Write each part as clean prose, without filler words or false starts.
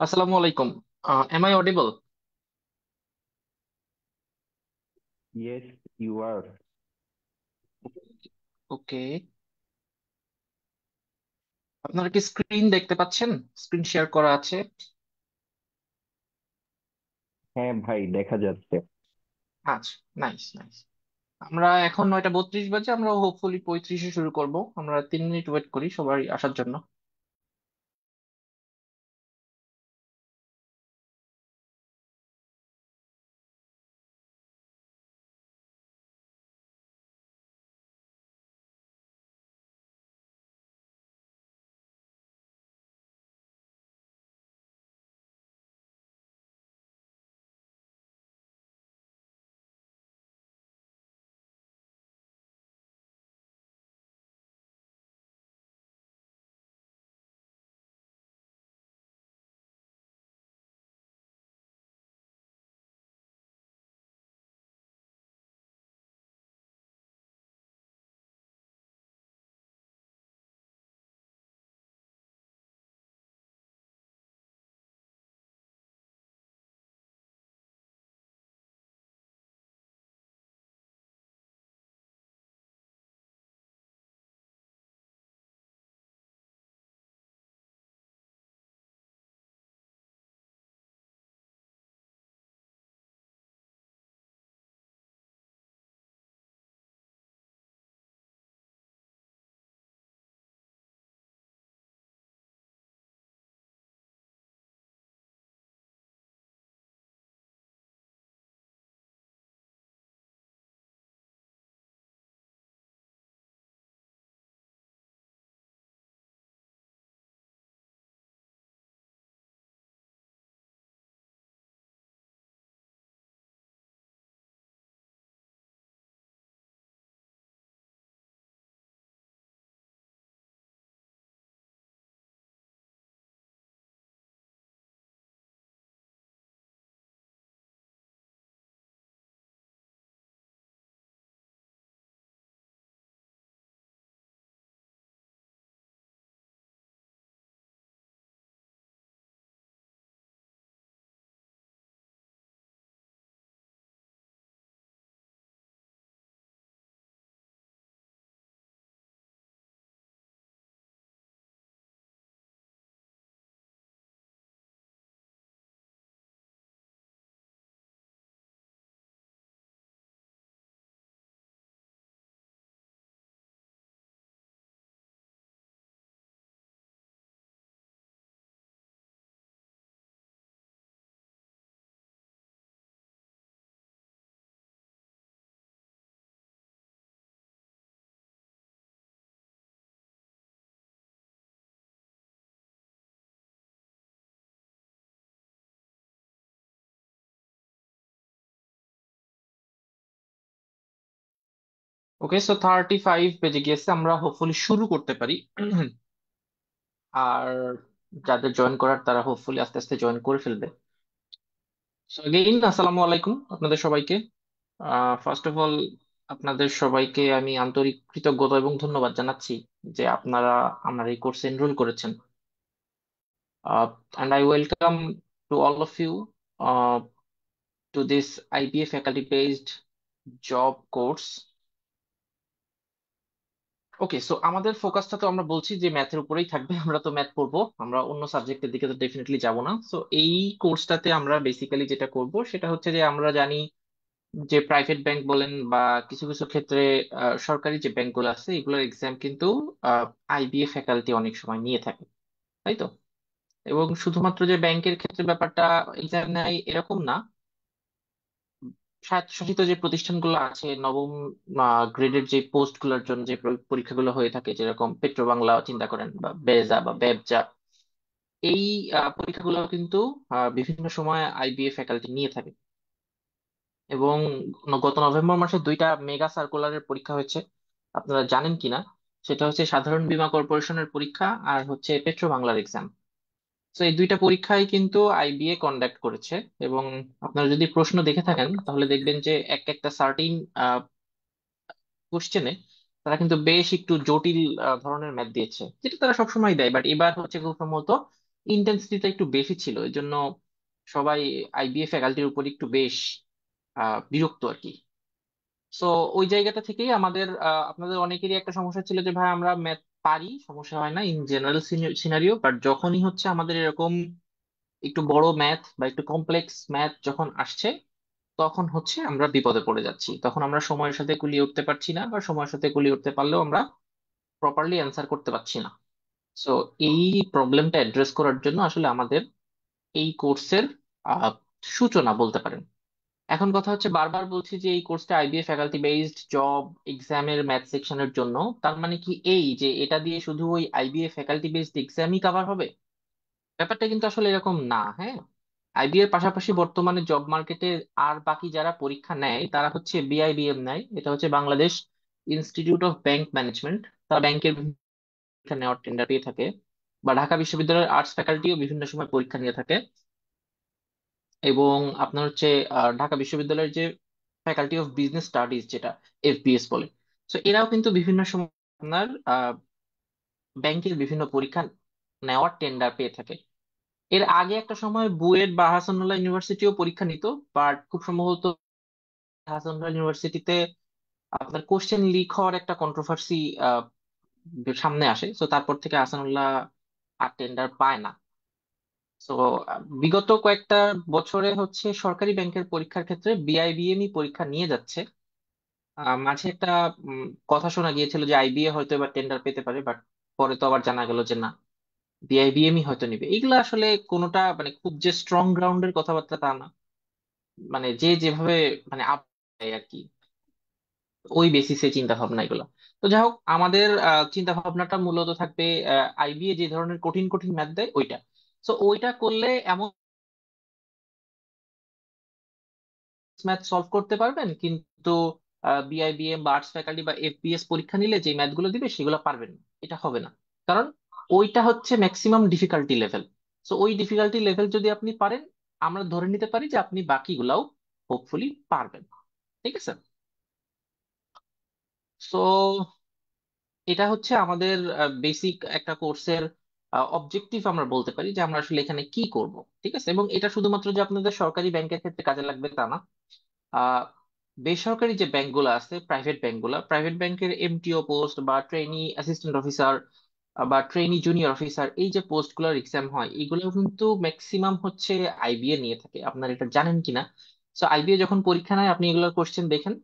আসসালামু আলাইকুম। Am I audible? Yes, you are. Okay. আপনারা কি স্ক্রিন দেখতে পাচ্ছেন? স্ক্রিন শেয়ার করা আছে। হ্যাঁ ভাই, দেখা যাচ্ছে। আচ্ছা, নাইস নাইস। আমরা এখন 9:32 বাজে, আমরা হোপফুলি 35-এ শুরু করব। আমরা 3 মিনিট ওয়েট করি সবাই আসার জন্য। ওকে, সো 35 বেজে গিয়েছে, আমরা হোপফুলি শুরু করতে পারি। আর যাদের জয়েন করার তারা হোপফুলি আস্তে আস্তে জয়েন করে ফেলবে। সো এগেইন আসসালামু আলাইকুম আপনাদের সবাইকে। ফার্স্ট অফ অল, আপনাদের সবাইকে আমি আন্তরিক কৃতজ্ঞতা এবং ধন্যবাদ জানাচ্ছি যে আপনারা আমার এই কোর্সে এনরোল করেছেন। And I welcome to all of you to this IBA faculty-based job course. Okay, so আমাদের ফোকাসটা তো আমরা বলছি যে ম্যাথের উপরেই থাকবে। আমরা তো ম্যাথ পড়বো, আমরা অন্য সাবজেক্টের দিকে তো ডেফিনেটলি যাব না। সো এই কোর্সটাতে আমরা বেসিক্যালি যেটা করব সেটা হচ্ছে যে আমরা জানি যে প্রাইভেট ব্যাংক বলেন বা কিছু কিছু ক্ষেত্রে সরকারি যে ব্যাংকগুলো আছে এগুলোর এক্সাম কিন্তু আইবিএ ফ্যাকাল্টি অনেক সময় নিয়ে থাকে, তাই তো? এবং শুধুমাত্র যে ব্যাংকের ক্ষেত্রে ব্যাপারটা এক্সাম নেয় এরকম না। স্বায়ত্তশাসিত যে প্রতিষ্ঠানগুলো আছে, নবম গ্রেডের যে পোস্ট গুলোর জন্য যে পরীক্ষাগুলো হয়ে থাকে, যেরকম পেট্রো বাংলা চিন্তা করেন বা বেজা বা বেবজা, এই পরীক্ষাগুলো কিন্তু বিভিন্ন সময় আইবিএ ফ্যাকাল্টি নিয়ে থাকে। এবং গত নভেম্বর মাসে 2টা মেগা সার্কুলারের পরীক্ষা হয়েছে, আপনারা জানেন কিনা? সেটা হচ্ছে সাধারণ বীমা কর্পোরেশনের পরীক্ষা আর হচ্ছে পেট্রো বাংলার এক্সাম। তো এই 2টা পরীক্ষাই কিন্তু আইবিএ কন্ডাক্ট করেছে। এবং আপনারা যদি প্রশ্ন দেখে থাকেন তাহলে দেখবেন যে একটা সার্টিন কোশ্চেনে তারা কিন্তু বেশ একটু জটিল ধরনের ম্যাথ দিয়েছে, যেটা তারা সবসময় দেয়, বাট এবার হচ্ছে খুব সম্ভবত ইন্টেন্সিটিটা একটু বেশি ছিল, এই জন্য সবাই আইবিএ ফ্যাকাল্টির উপর একটু বেশ বিরক্ত আর কি। সো ওই জায়গাটা থেকেই আমাদের আপনাদের অনেকেরই একটা সমস্যা ছিল যে ভাই আমরা ম্যাথ পারি, সমস্যা হয় না ইন জেনারেল সিনারিও, বাট যখনই হচ্ছে আমাদের এরকম একটু বড় ম্যাথ বা একটু কমপ্লেক্স ম্যাথ যখন আসছে, তখন হচ্ছে আমরা বিপদে পড়ে যাচ্ছি, তখন আমরা সময়ের সাথে কুলিয়ে উঠতে পারছি না, বা সময়ের সাথে কুলিয়ে উঠতে পারলেও আমরা প্রপারলি অ্যান্সার করতে পারছি না। সো এই প্রবলেমটা অ্যাড্রেস করার জন্য আসলে আমাদের এই কোর্সের সূচনা বলতে পারেন। এখন কথা হচ্ছে, বারবার বলছি যে এই কোর্সটা আইবিএ ফ্যাকাল্টি বেসড জব এক্সামের ম্যাথ সেকশনের জন্য, তার মানে কি এই যে এটা দিয়ে শুধু ওই আইবিএ ফ্যাকাল্টি বেসড এক্সামই কভার হবে? ব্যাপারটা কিন্তু আসলে এরকম না। হ্যাঁ, আইবি এর পাশাপাশি বর্তমানে জব মার্কেটে আর বাকি যারা পরীক্ষা নেয় তারা হচ্ছে বিআইবিএম নেয়, এটা হচ্ছে Bangladesh institute of bank management. তারা ব্যাংকের পরীক্ষা নেওয়ার টেন্ডার পেয়ে থাকে, বা ঢাকা বিশ্ববিদ্যালয়ের আর্টস ফ্যাকাল্টিও বিভিন্ন সময় পরীক্ষা নিয়ে থাকে। এবং আপনার হচ্ছে ঢাকা বিশ্ববিদ্যালয়ের যে ফ্যাকাল্টি অফ বিজনেস স্টাডিজ, যেটা এফবিএস বলে, তো এরাও কিন্তু বিভিন্ন সময় আপনার ব্যাংকের বিভিন্ন পরীক্ষা নেওয়ার টেন্ডার পেয়ে থাকে। এর আগে একটা সময় বুয়েট বা হাসানুল্লাহ ইউনিভার্সিটিও পরীক্ষা নিত, বাট খুব সম্ভবত হাসানুল্লাহ ইউনিভার্সিটিতে আপনার কোশ্চেন লিক হওয়ার একটা কন্ট্রোভার্সি সামনে আসে, তো তারপর থেকে হাসানুল্লাহ আর টেন্ডার পায় না। তো বিগত কয়েকটা বছরে হচ্ছে সরকারি ব্যাংকের পরীক্ষার ক্ষেত্রে বিআইবিএমই পরীক্ষা নিয়ে যাচ্ছে। মাঝে একটা কথা শোনা গিয়েছিল যে আইবিএ হয়তো এবার টেন্ডার পেতে পারে, বাট পরে তো আবার জানা গেল যে না, বিআইবিএমই হয়তো নিবে। এগুলো আসলে কোনোটা মানে খুব যে স্ট্রং গ্রাউন্ডের কথাবার্তা তা না, মানে যে যেভাবে মানে আপ আর কি, ওই বেসিসে চিন্তা ভাবনা এগুলো। তো যাই হোক, আমাদের চিন্তা ভাবনাটা মূলত থাকবে আইবিএ যে ধরনের কঠিন কঠিন ম্যাথ দেয় ওইটা। তো ওইটা করলে এমন ম্যাথ সলভ করতে পারবেন, কিন্তু বিআইবিএম বা আর্টস ফ্যাকাল্টি বা এফবিএস পরীক্ষা নিলে যে ম্যাথ গুলো দিবে সেগুলো পারবেন না, এটা হবে না। কারণ ওইটা হচ্ছে ম্যাক্সিমাম ডিফিকাল্টি লেভেল। সো ওই ডিফিকাল্টি লেভেল যদি আপনি পারেন, আমরা ধরে নিতে পারি যে আপনি বাকিগুলাও হোপফুলি পারবেন। ঠিক আছে। সো এটা হচ্ছে আমাদের বেসিক একটা কোর্সের অবজেক্টিভ, আমরা বলতে পারি যে আমরা আসলে এখানে কি করব। ঠিক আছে, এবং এটা শুধুমাত্র যে আপনাদের সরকারি ব্যাংকের ক্ষেত্রে কাজে লাগবে তা না। আহ, বেসরকারি যে ব্যাংকগুলো আছে, প্রাইভেট ব্যাংকের এমটিও পোস্ট বা ট্রেনি অ্যাসিস্ট্যান্ট অফিসার বা ট্রেনি জুনিয়র অফিসার, এই যে পোস্টগুলোর এক্সাম হয় এগুলো কিন্তু ম্যাক্সিমাম হচ্ছে আইবিএ নিয়ে থাকে, আপনার এটা জানেন কিনা। সো আইবিএ যখন পরীক্ষা নেয় আপনি এগুলোর কোশ্চেন দেখেন।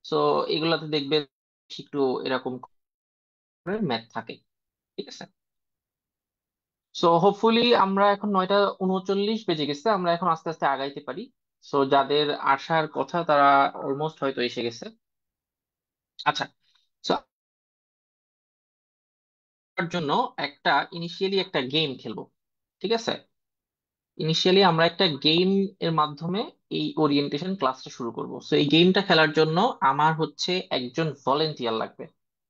সো এগুলাতে দেখবেন একটু এরকম ম্যাথ থাকে। ঠিক আছে। সো হোপফুলি আমরা এখন 9টা 39 বেজে গেছে, আমরা এখন আস্তে আস্তে আগাইতে পারি। সো যাদের আসার কথা তারা অলমোস্ট হয়তো এসে গেছে। আচ্ছা, সো তার জন্য ইনিশিয়ালি একটা গেম খেলবো। ঠিক আছে, ইনিশিয়ালি আমরা একটা গেম এর মাধ্যমে এই ওরিয়েন্টেশন ক্লাসটা শুরু করব। সো এই গেমটা খেলার জন্য আমার হচ্ছে একজন ভলেন্টিয়ার লাগবে।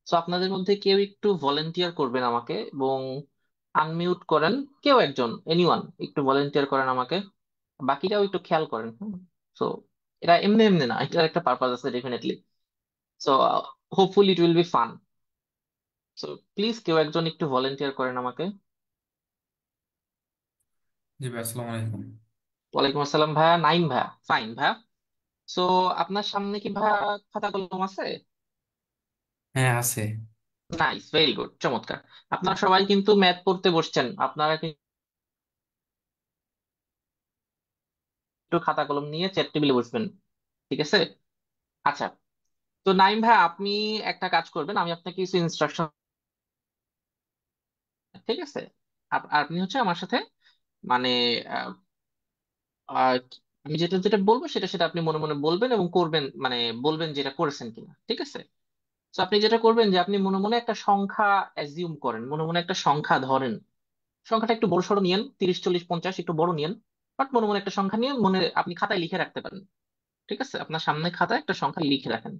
সো আপনাদের মধ্যে কেউ একটু ভলেন্টিয়ার করবেন আমাকে, এবং আনমিউট করেন। কেউ একজন, এনিওয়ান, একটু ভলেন্টিয়ার করেন আমাকে। বাকিটাও একটু খেয়াল করেন। সো এটা এমনি এমনি না, এটার একটা পারপাস আছে definitely. So hopefully it will be fun. So please কেউ একজন একটু ভলেন্টিয়ার করেন আমাকে। জি ভাই, আসসালামু আলাইকুম। ওয়ালাইকুম আসসালাম ভাইয়া, নাইম ভাইয়া, ফাইন ভাইয়া। সো আপনার সামনে কি ভাইয়া খাতা কলম আছে? হ্যাঁ, আছে। নাইস, ভেরি গুড, চমৎকার। আপনারা সবাই কিন্তু ম্যাথ পড়তে বসছেন, আপনারা কিন্তু খাতা কলম নিয়ে চেয়ার টেবিলে বসবেন। ঠিক আছে। আচ্ছা, তো নাইম ভাই আপনি একটা কাজ করবেন, আমি আপনাকে কিছু ইনস্ট্রাকশন, ঠিক আছে, আপনি হচ্ছে আমার সাথে মানে আহ, আহ, আমি যেটা যেটা বলবো সেটা সেটা আপনি মনে মনে বলবেন এবং করবেন, মানে বলবেন যেটা করেছেন কিনা। ঠিক আছে। তো আপনি যেটা করবেন যে আপনি মনে মনে একটা সংখ্যা অ্যাজিউম করেন, মনে মনে একটা সংখ্যা ধরেন। সংখ্যাটা একটু বড় সড়ো নিয়েন, 30 40 50, একটু বড় নিয়েন। বাট মনে মনে একটা সংখ্যা নিয়ে মনে আপনি খাতায় লিখে রাখতে পারেন। ঠিক আছে, আপনার সামনে খাতায় একটা সংখ্যা লিখে রাখেন।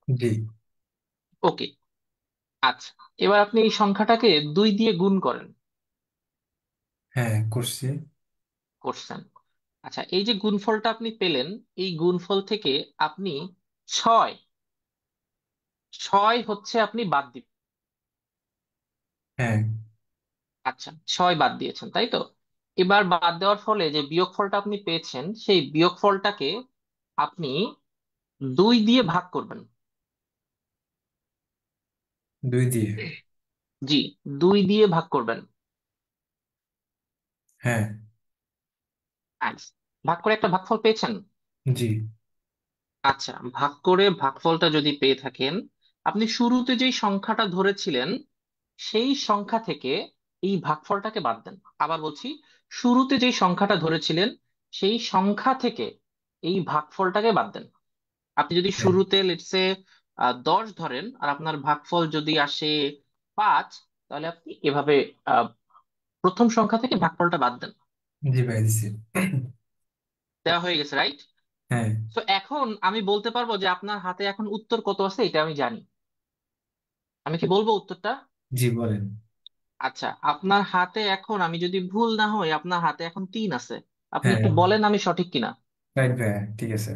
জি। ওকে। আচ্ছা, এবার আপনি এই সংখ্যাটাকে 2 দিয়ে গুণ করেন। হ্যাঁ, করছি। করছেন। আচ্ছা, এই যে গুণফলটা আপনি পেলেন, এই গুণফল থেকে আপনি ছয় ছয় হচ্ছে আপনি বাদ দিবেন। হ্যাঁ। আচ্ছা, 6 বাদ দিয়েছেন তাই তো। এবার বাদ দেওয়ার ফলে যে বিয়োগফলটা আপনি পেয়েছেন সেই বিয়োগফলটাকে আপনি 2 দিয়ে ভাগ করবেন। 2 দিয়ে। জি, 2 দিয়ে ভাগ করবেন। হ্যাঁ। Nice. ভাগ করে একটা ভাগফল পেয়েছেন। জি। আচ্ছা, ভাগ করে ভাগফলটা যদি পেয়ে থাকেন, আপনি শুরুতে যেই সংখ্যাটা ধরেছিলেন সেই সংখ্যা থেকে এই ভাগফলটাকে বাদ দেন। আবার বলছি, শুরুতে যেই সংখ্যাটা ধরেছিলেন সেই সংখ্যা থেকে এই ভাগফলটাকে বাদ দেন। আপনি যদি হ্যাঁ। শুরুতে লেটসে 10 ধরেন আর আপনার ভাগফল যদি আসে 5, তাহলে আপনি এভাবে আহ, প্রথম সংখ্যা থেকে ভাগফলটা বাদ দেন। জি ভাই, দিছি। দেওয়া হয়ে গেছে, রাইট? হ্যাঁ। তো এখন আমি বলতে পারবো যে আপনার হাতে এখন উত্তর কত আছে এটা আমি জানি। আমি কি বলবো উত্তরটা? জি বলেন। আচ্ছা, আপনার হাতে এখন, আমি যদি ভুল না হই, আপনার হাতে এখন 3 আছে। আপনি হ্যাঁ। একটু বলেন আমি সঠিক কিনা। রাইট ভাই, ঠিক আছে।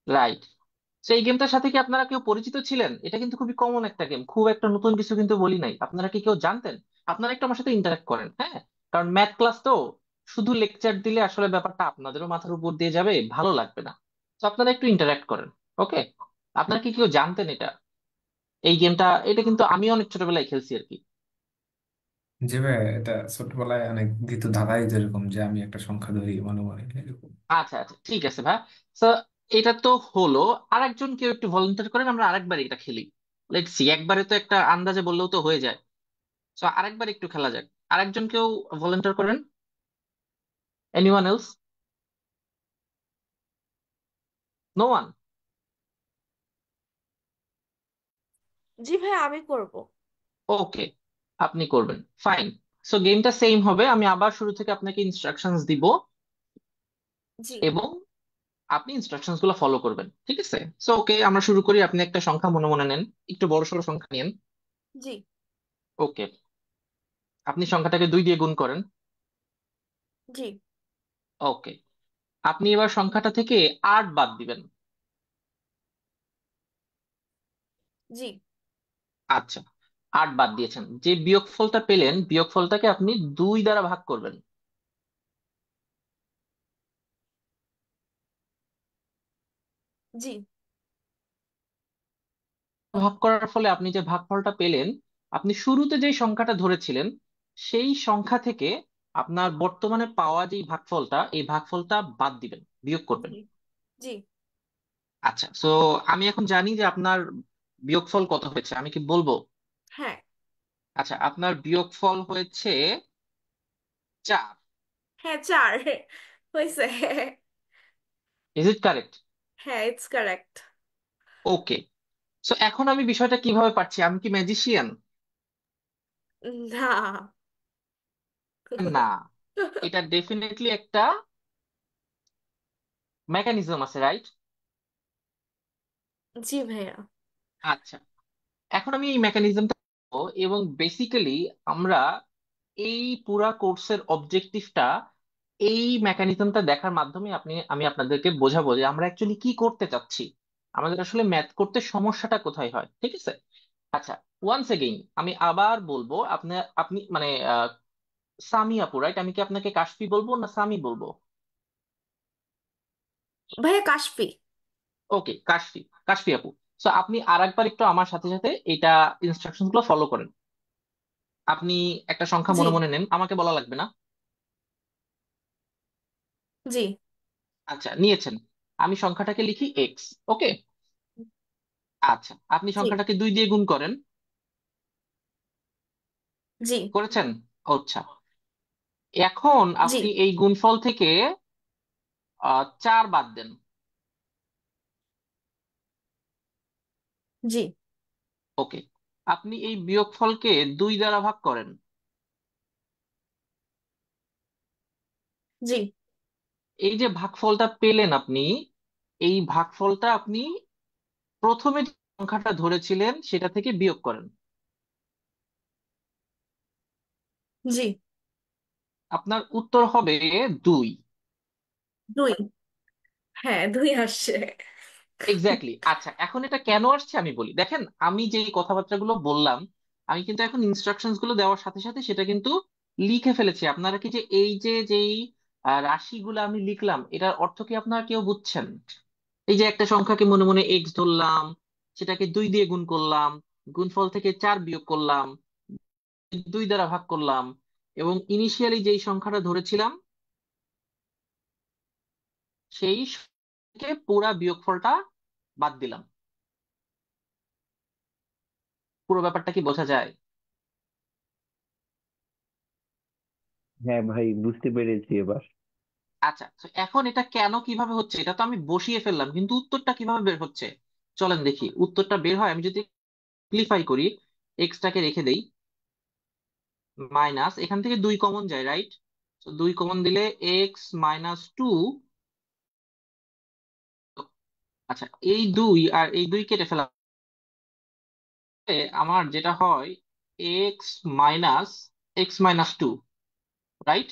রাইট। সেই গেমটার সাথে কি আপনারা কেউ পরিচিত ছিলেন? এটা কিন্তু খুবই কমন একটা গেম, খুব একটা নতুন কিছু কিন্তু বলি নাই। আপনারা কি কেউ জানতেন? আপনারা একটু আমার সাথে ইন্টারাক্ট করেন, হ্যাঁ? কারণ ম্যাথ ক্লাস তো, শুধু লেকচার দিলে আসলে ব্যাপারটা আপনাদেরও মাথার উপর দিয়ে যাবে, ভালো লাগবে না। তো আপনারা একটু ইন্টারাক্ট করেন। ওকে, আপনারা কি কেউ জানতেন এটা? এই গেমটা, এটা কিন্তু আমি অনেক ছোটবেলায় খেলছি আর কি। জি ভাই, এটা ছোটবেলায় অনেক দিত দাদাই, যেরকম যে আমি একটা সংখ্যা ধরি মনে মনে এরকম। আচ্ছা আচ্ছা, ঠিক আছে ভাই। তো এটা তো হলো। আরেকজন কেউ একটু ভলেন্টিয়ার করেন, আমরা আরেকবার এটা খেলি। লেটস সি, একবারে তো একটা আন্দাজে বললেও তো হয়ে যায়। তো আরেকবার একটু খেলা যাক। আরেকজন কেউ ভলেন্টিয়ার করেন। Anyone else? No one? জি ভাই, আমি করব। ওকে, আপনি করবেন, ফাইন। সো গেমটা সেম হবে, আমি আবার শুরু থেকে আপনাকে ইনস্ট্রাকশনস দিব জি। এবং আপনি ইনস্ট্রাকশনস গুলো ফলো করবেন, ঠিক আছে? সো ওকে, আমরা শুরু করি। আপনি একটা সংখ্যা মনে মনে নেন, একটু বড় সড়ো সংখ্যা নেন। জি। ওকে, আপনি সংখ্যাটাকে 2 দিয়ে গুণ করেন। জি। ওকে, আপনি এবার সংখ্যাটা থেকে 8 বাদ দিবেন। জি। আচ্ছা, 8 বাদ দিয়েছেন, যে বিয়োগফলটা পেলেন বিয়োগফলটাকে আপনি 2 দ্বারা ভাগ করবেন। জি। ভাগ করার ফলে আপনি যে ভাগফলটা পেলেন, আপনি শুরুতে যে সংখ্যাটা ধরেছিলেন সেই সংখ্যা থেকে আপনার বর্তমানে পাওয়া যে ভাগফলটা, এই ভাগফলটা বাদ দিবেন, বিয়োগ করবেন। জি। জি। আচ্ছা, সো আমি এখন জানি যে আপনার বিয়োগফল কত হয়েছে, আমি কি বলবো? হ্যাঁ। আচ্ছা, আপনার বিয়োগফল হয়েছে 4। হ্যাঁ, 4 হয়েছে। Is it correct? হ্যাঁ, ইটস কারেক্ট। ওকে, সো এখন আমি বিষয়টা কিভাবে পাচ্ছি? আমি কি ম্যাজিশিয়ান? না। না, এটা ডেফিনেটলি একটা মেকানিজম আছে, রাইট? জি ভাইয়া। আচ্ছা, এখন আমি এই মেকানিজমটা এবং বেসিক্যালি আমরা এই পুরা কোর্সের অবজেক্টিভটা এই মেকানিজমটা দেখার মাধ্যমে আমি আপনাদেরকে বোঝাবো যে আমরা অ্যাকচুয়ালি কি করতে চাচ্ছি, আমাদের আসলে ম্যাথ করতে সমস্যাটা কোথায় হয়, ঠিক আছে? আচ্ছা, ওয়ান্স এগেইন আমি আবার বলবো, আপনি আপনি মানে সামি আপু, রাইট? আমি কি আপনাকে কাশফি বলবো না সামি বলবো? ভাইয়া, কাশফি। ওকে, কাশফি, কাশফি আপু। সো আপনি আরেকবার একটু আমার সাথে সাথে এটা ইনস্ট্রাকশন গুলো ফলো করেন। আপনি একটা সংখ্যা জি। মনে মনে নেন, আমাকে বলা লাগবে না। জি। আচ্ছা, নিয়েছেন। আমি সংখ্যাটাকে লিখি এক্স। ওকে, আচ্ছা, আপনি জি। সংখ্যাটাকে 2 দিয়ে গুণ করেন। জি। করেছেন? আচ্ছা, এখন জি। আপনি এই গুণফল থেকে 4 বাদ দেন। জি। ওকে, আপনি এই বিয়োগফলকে 2 দ্বারা ভাগ করেন। জি। এই যে ভাগফলটা পেলেন আপনি, এই ভাগফলটা আপনি প্রথমে যে সংখ্যাটা ধরেছিলেন সেটা থেকে বিয়োগ করেন। জি। আপনার উত্তর হবে 2। 2। হ্যাঁ, 2 আসছে। এক্স্যাক্টলি। আচ্ছা, এখন এটা কেন আসছে আমি বলি। দেখেন, আমি যে কথাবার্তাগুলো বললাম, আমি কিন্তু এখন ইনস্ট্রাকশনস গুলো দেওয়ার সাথে সাথে সেটা কিন্তু লিখে ফেলেছি। আপনারা কি যে এই যে যেই রাশিগুলো আমি লিখলাম এটার অর্থ কি আপনারা কেউ বুঝছেন? এই যে একটা সংখ্যাকে মনে মনে এক্স ধরলাম, সেটাকে 2 দিয়ে গুণ করলাম, গুণফল থেকে 4 বিয়োগ করলাম, 2 দ্বারা ভাগ করলাম, এবং ইনিশিয়ালি যেই সংখ্যাটা ধরেছিলাম সেই থেকে পুরা বিয়োগফলটা বাদ দিলাম। পুরো ব্যাপারটা কি বোঝা যায়? হ্যাঁ ভাই, বুঝতে পেরেছি এবার। আচ্ছা, তো এখন এটা কেন কিভাবে হচ্ছে এটা তো আমি বসিয়ে ফেললাম, কিন্তু উত্তরটা কিভাবে বের হচ্ছে চলেন দেখি। উত্তরটা বের হয়, আমি যদি সিম্পলিফাই করি, এক্সটাকে রেখে দেই, মাইনাস এখান থেকে 2 কমন যায়, রাইট? তো 2 কমন দিলে x-2। আচ্ছা, এই 2 আর এই 2 কেটে ফেলা আমার যেটা হয় এক্স মাইনাস x-2, রাইট?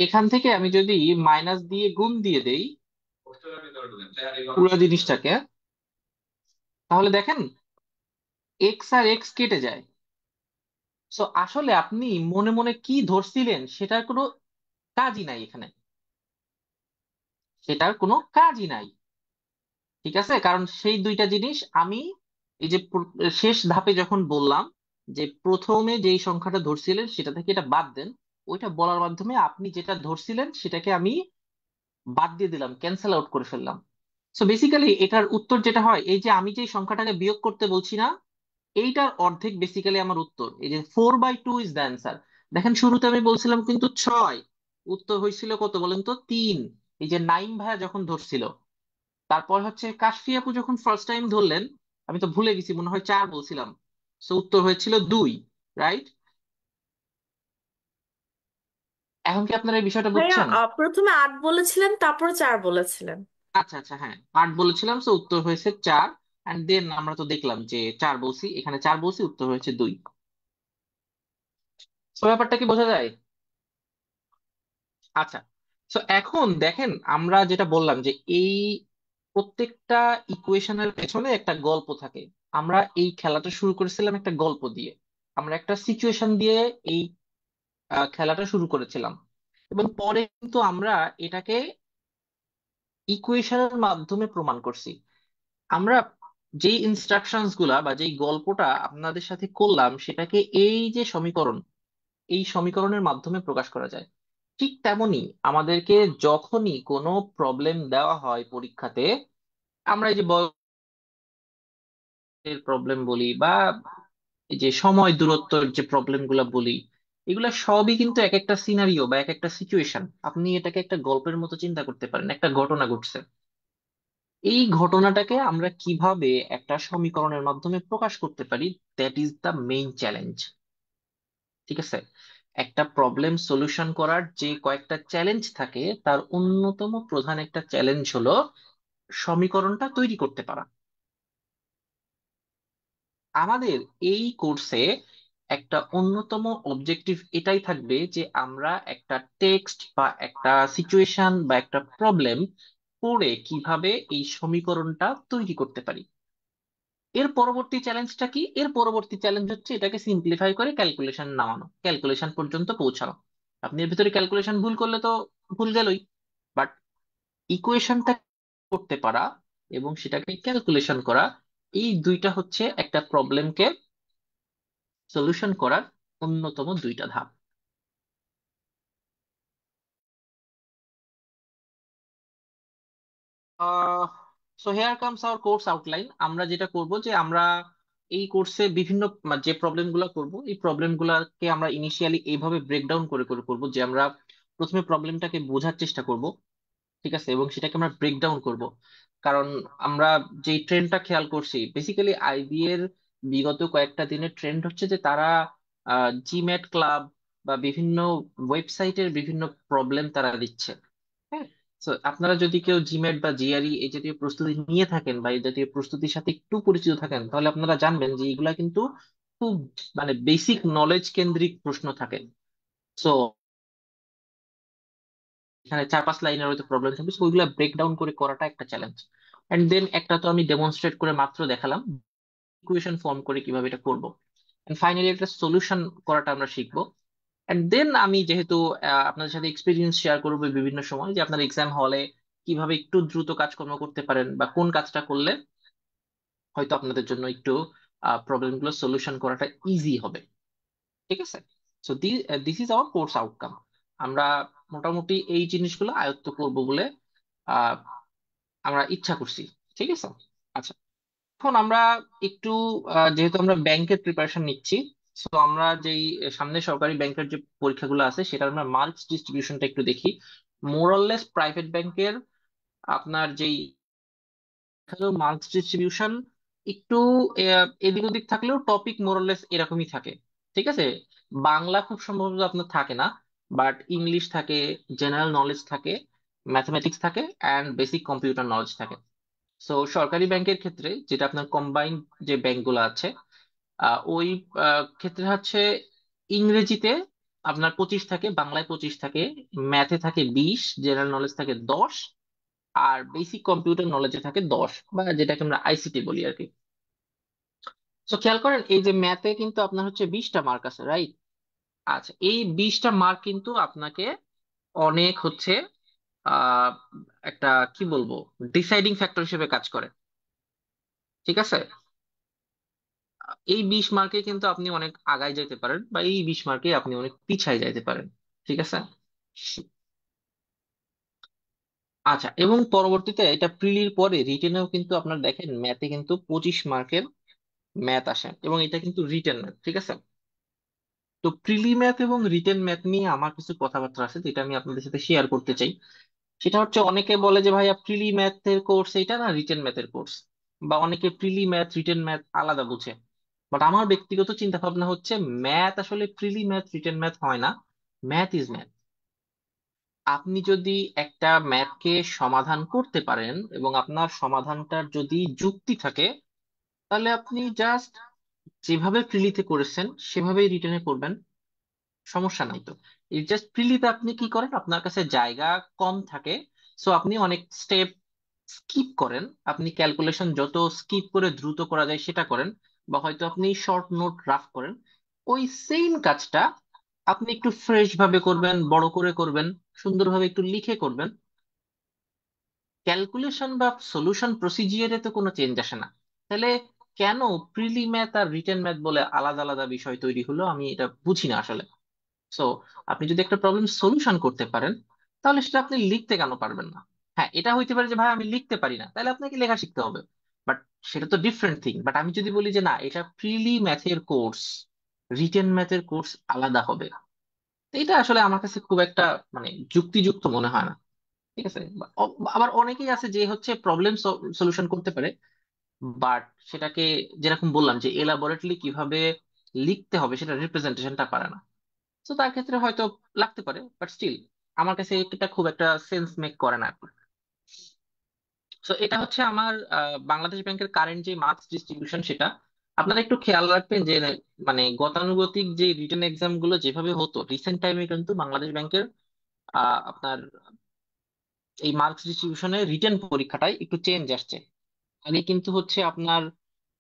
এখান থেকে আমি যদি মাইনাস দিয়ে গুণ দিয়ে দেই পুরো জিনিসটাকে, তাহলে দেখেন এক্স আর এক্স কেটে যায়। সো আসলে আপনি মনে মনে কি ধরছিলেন সেটার কোনো কাজই নাই এখানে, সেটার কোনো কাজই নাই। ঠিক আছে, কারণ সেই দুইটা জিনিস আমি এই যে শেষ ধাপে যখন বললাম যে প্রথমে যেই সংখ্যাটা ধরছিলেন সেটা থেকে এটা বাদ দেন, ওইটা বলার মাধ্যমে আপনি যেটা ধরছিলেন সেটাকে আমি বাদ দিয়ে দিলাম, ক্যান্সেল আউট করে ফেললাম। সো বেসিক্যালি এটার উত্তর যেটা হয়, এই যে আমি যে সংখ্যাটাকে বিয়োগ করতে বলছি না, এইটার অর্ধেক বেসিক্যালি আমার উত্তর। এই যে 4/2 ইজ দ্য অ্যান্সার। দেখেন শুরুতে আমি বলছিলাম কিন্তু 6, উত্তর হয়েছিল কত বলেন তো? 3। এই যে নাইম ভাইয়া যখন ধরছিল, তারপর হচ্ছে কাশফি আপু যখন ফার্স্ট টাইম ধরলেন, আমি তো ভুলে গেছি, মনে হয় 4 বলছিলাম, সো উত্তর হয়েছিল 2, রাইট? এখন কি আপনারা এই বিষয়টা ভাইয়া বুঝছেন? প্রথমে 8 বলেছিলেন, তারপর 4 বলেছিলেন। আচ্ছা আচ্ছা, হ্যাঁ, 8 বলেছিলাম, সো উত্তর হয়েছে 4। এন্ড দেন আমরা তো দেখলাম যে 4 বলছি, এখানে 4 বলছি, উত্তর হয়েছে 2। সো ব্যাপারটা কি বোঝা যায়? আচ্ছা, তো এখন দেখেন আমরা যেটা বললাম যে এই প্রত্যেকটা ইকুয়েশনের পেছনে একটা গল্প থাকে। আমরা এই খেলাটা শুরু করেছিলাম একটা গল্প দিয়ে, আমরা একটা সিচুয়েশন দিয়ে এই খেলাটা শুরু করেছিলাম, এবং পরে কিন্তু আমরা এটাকে ইকুয়েশনের মাধ্যমে প্রমাণ করছি। আমরা যেই ইনস্ট্রাকশনস গুলা বা যেই গল্পটা আপনাদের সাথে করলাম সেটাকে এই যে সমীকরণ, এই সমীকরণের মাধ্যমে প্রকাশ করা যায়। ঠিক তেমনি আমাদেরকে যখনই কোনো প্রবলেম দেওয়া হয় পরীক্ষাতে, আমরা এই যে বয়সের প্রবলেম বলি বা এই যে সময় দূরত্বের যে প্রবলেম গুলা বলি, এগুলা সবই কিন্তু এক একটা সিনারিও বা এক একটা সিচুয়েশন। আপনি এটাকে একটা গল্পের মতো চিন্তা করতে পারেন, একটা ঘটনা ঘটছে, এই ঘটনাটাকে আমরা কিভাবে একটা সমীকরণের মাধ্যমে প্রকাশ করতে পারি, that is the main challenge. ঠিক আছে, একটা প্রবলেম সলিউশন করার যে কয়েকটা চ্যালেঞ্জ থাকে তার অন্যতম প্রধান একটা চ্যালেঞ্জ হলো সমীকরণটা তৈরি করতে পারা। আমাদের এই কোর্সে একটা অন্যতম অবজেক্টিভ এটাই থাকবে যে আমরা একটা টেক্সট বা একটা সিচুয়েশন বা একটা প্রবলেম পড়ে কিভাবে এই সমীকরণটা তৈরি করতে পারি। এর পরবর্তী চ্যালেঞ্জটা কি? এর পরবর্তী চ্যালেঞ্জ হচ্ছে এটাকে সিম্পলিফাই করে ক্যালকুলেশন নামানো, ক্যালকুলেশন পর্যন্ত পৌঁছানো। আপনি এর ভিতরে ক্যালকুলেশন ভুল করলে তো ভুল গেলই, বাট ইকুয়েশনটা করতে পারা এবং সেটাকে ক্যালকুলেশন করা, এই দুইটা হচ্ছে একটা প্রবলেমকে সলিউশন করার অন্যতম দুইটা ধাপ। So here comes hour course outline. আমরা যেটা করব যে আমরা এই কোর্সে বিভিন্ন যে প্রবলেম গুলা করব, এই প্রবলেম গুলাকে আমরা ইনিশিয়ালি এইভাবে ব্রেকডাউন করে করে করব যে আমরা প্রথমে প্রবলেমটাকে বোঝার চেষ্টা করব, ঠিক আছে, এবং সেটাকে আমরা ব্রেকডাউন করব। কারণ আমরা যে ট্রেন্ডটা খেয়াল করছি, বেসিক্যালি আইবি এর বিগত কয়েকটা দিনের ট্রেন্ড হচ্ছে যে তারা জিম্যাট ক্লাব বা বিভিন্ন ওয়েবসাইটের বিভিন্ন প্রবলেম তারা দিচ্ছে। হ্যাঁ, তো আপনারা যদি কেউ জিম্যাট বা জিআরই এই জাতীয় প্রস্তুতি নিয়ে থাকেন বা এই জাতীয় প্রস্তুতির সাথে একটু পরিচিত থাকেন, তাহলে আপনারা জানবেন যে এগুলা কিন্তু খুব মানে বেসিক নলেজ কেন্দ্রিক প্রশ্ন থাকে। সো এখানে 4-5 লাইনের হয়তো প্রবলেম থাকবে, so ওইগুলা ব্রেক ডাউন করে করাটা একটা চ্যালেঞ্জ। এন্ড দেন একটা তো আমি ডেমনস্ট্রেট করে মাত্র দেখালাম ইকুয়েশন ফর্ম করে কিভাবে এটা করব। ফাইনালি একটা সলিউশন করাটা আমরা শিখবো। এন্ড দেন আমি যেহেতু আপনাদের সাথে এক্সপিরিয়েন্স শেয়ার করবো বিভিন্ন সময় যে আপনার এক্সাম হলে কিভাবে একটু দ্রুত কাজকর্ম করতে পারেন বা কোন কাজটা করলে হয়তো আপনাদের জন্য একটু প্রবলেম গুলো সলিউশন করাটা ইজি হবে। ঠিক আছে? So this is our course outcome. আমরা মোটামুটি এই জিনিসগুলো আয়ত্ত করব বলে আহ আমরা ইচ্ছা করছি। ঠিক আছে। আচ্ছা, এখন আমরা একটু যেহেতু আমরা ব্যাংকের প্রিপারেশন নিচ্ছি, সো আমরা যেই সামনে সরকারি ব্যাংকের যে পরীক্ষাগুলো আছে সেটা আমরা মার্কস ডিস্ট্রিবিউশনটা একটু দেখি। মোরাললেস প্রাইভেট ব্যাংকের আপনার যেই মার্কস ডিস্ট্রিবিউশন একটু এদিক ওদিক থাকলেও টপিক মোরাললেস এরকমই থাকে। ঠিক আছে। বাংলা খুব সম্ভবত আপনার থাকে না, বাট ইংলিশ থাকে, জেনারেল নলেজ থাকে, ম্যাথমেটিক্স থাকে, অ্যান্ড বেসিক কম্পিউটার নলেজ থাকে। সো সরকারি ব্যাংকের ক্ষেত্রে যেটা আপনার কম্বাইন্ড যে ব্যাংকগুলো আছে ওই ক্ষেত্রে হচ্ছে ইংরেজিতে আপনার 25 থাকে, বাংলায় 25 থাকে, ম্যাথে থাকে 20, জেনারেল নলেজ থাকে 10, আর বেসিক কম্পিউটার নলেজে থাকে 10, বা যেটাকে আমরা আইসিটি বলি আর কি। তো খেয়াল করেন এই যে ম্যাথে কিন্তু আপনার হচ্ছে 20টা মার্ক আছে, রাইট? আচ্ছা, এই 20টা মার্ক কিন্তু আপনাকে অনেক হচ্ছে আহ একটা কি বলবো ডিসাইডিং ফ্যাক্টর হিসেবে কাজ করে। ঠিক আছে। এই 20 মার্কে কিন্তু আপনি অনেক আগায় যেতে পারেন, বা এই 20 মার্কে আপনি অনেক পিছায় যাইতে পারেন। ঠিক আছে। আচ্ছা, এবং পরবর্তীতে এটা প্রিলির পরে রিটেনেও কিন্তু আপনার দেখেন ম্যাথে কিন্তু 25 মার্কের ম্যাথ আসে, এবং এটা কিন্তু রিটেন ম্যাথ। ঠিক আছে। তো প্রিলি ম্যাথ এবং রিটেন ম্যাথ নিয়ে আমার কিছু কথাবার্তা আছে যেটা আমি আপনাদের সাথে শেয়ার করতে চাই। সেটা হচ্ছে অনেকে বলে যে ভাইয়া প্রিলি ম্যাথের কোর্স এটা না রিটেন ম্যাথের কোর্স, বা অনেকে প্রিলি ম্যাথ রিটেন ম্যাথ আলাদা বুঝে। বাট আমার ব্যক্তিগত চিন্তা ভাবনা হচ্ছে ম্যাথ আসলে প্রিলি ম্যাথ রিটেন ম্যাথ হয় না। Math is math. আপনি যদি একটা ম্যাথকে সমাধান করতে পারেন এবং আপনার সমাধানটার যদি যুক্তি থাকে, তাহলে আপনি জাস্ট যেভাবে প্রিলিতে করেছেন সেভাবেই রিটেনে করবেন, সমস্যা নাই তো। এই জাস্ট প্রিলিতে আপনি কি করেন, আপনার কাছে জায়গা কম থাকে, সো আপনি অনেক স্টেপ স্কিপ করেন। আপনি ক্যালকুলেশন যত স্কিপ করে দ্রুত করা যায় সেটা করেন, বা হয়তো আপনি শর্ট নোট রাফ করেন। ওই সেম কাজটা আপনি একটু ফ্রেশ ভাবে করবেন, বড় করে করবেন, সুন্দরভাবে একটু লিখে করবেন। ক্যালকুলেশন বা সলিউশন প্রসিজিয়ারে তো কোনো চেঞ্জ আসে না। তাহলে কেন প্রিলি ম্যাথ আর রিটেন ম্যাথ বলে আলাদা আলাদা বিষয় তৈরি হলো, আমি এটা বুঝি না আসলে। সো আপনি যদি একটা প্রবলেম সলিউশন করতে পারেন, তাহলে সেটা আপনি লিখতে কেন পারবেন না? হ্যাঁ, এটা হইতে পারে যে ভাই আমি লিখতে পারি না, তাহলে আপনাকে লেখা শিখতে হবে, বাট সেটা তো ডিফারেন্ট থিং। বাট আমি যদি বলি যে না, এটা প্রিলি ম্যাথের কোর্স, রিটেন ম্যাথের কোর্স আলাদা হবে, তো এটা আসলে আমার কাছে খুব একটা মানে যুক্তিযুক্ত মনে হয় না। ঠিক আছে। আবার অনেকেই আছে যে হচ্ছে প্রবলেম সলিউশন করতে পারে, বাট সেটাকে যেরকম বললাম যে এলাবোরেটলি কিভাবে লিখতে হবে সেটা রিপ্রেজেন্টেশনটা পারে না। তো তার ক্ষেত্রে হয়তো লাগতে পারে, বাট স্টিল আমার কাছে এটা খুব একটা সেন্স মেক করে না। তো এটা হচ্ছে আমার বাংলাদেশ ব্যাংকের কারেন্ট যে মার্কস ডিস্ট্রিবিউশন সেটা। আপনারা একটু খেয়াল রাখবেন যে মানে গতানুগতিক যে রিটেন এক্সাম গুলো যেভাবে হতো রিসেন্ট টাইমে, কিন্তু বাংলাদেশ ব্যাংকের আপনার এই মার্কস ডিস্ট্রিবিউশনের রিটেন পরীক্ষাটাই একটু চেঞ্জ আসছে। আগে কিন্তু হচ্ছে আপনার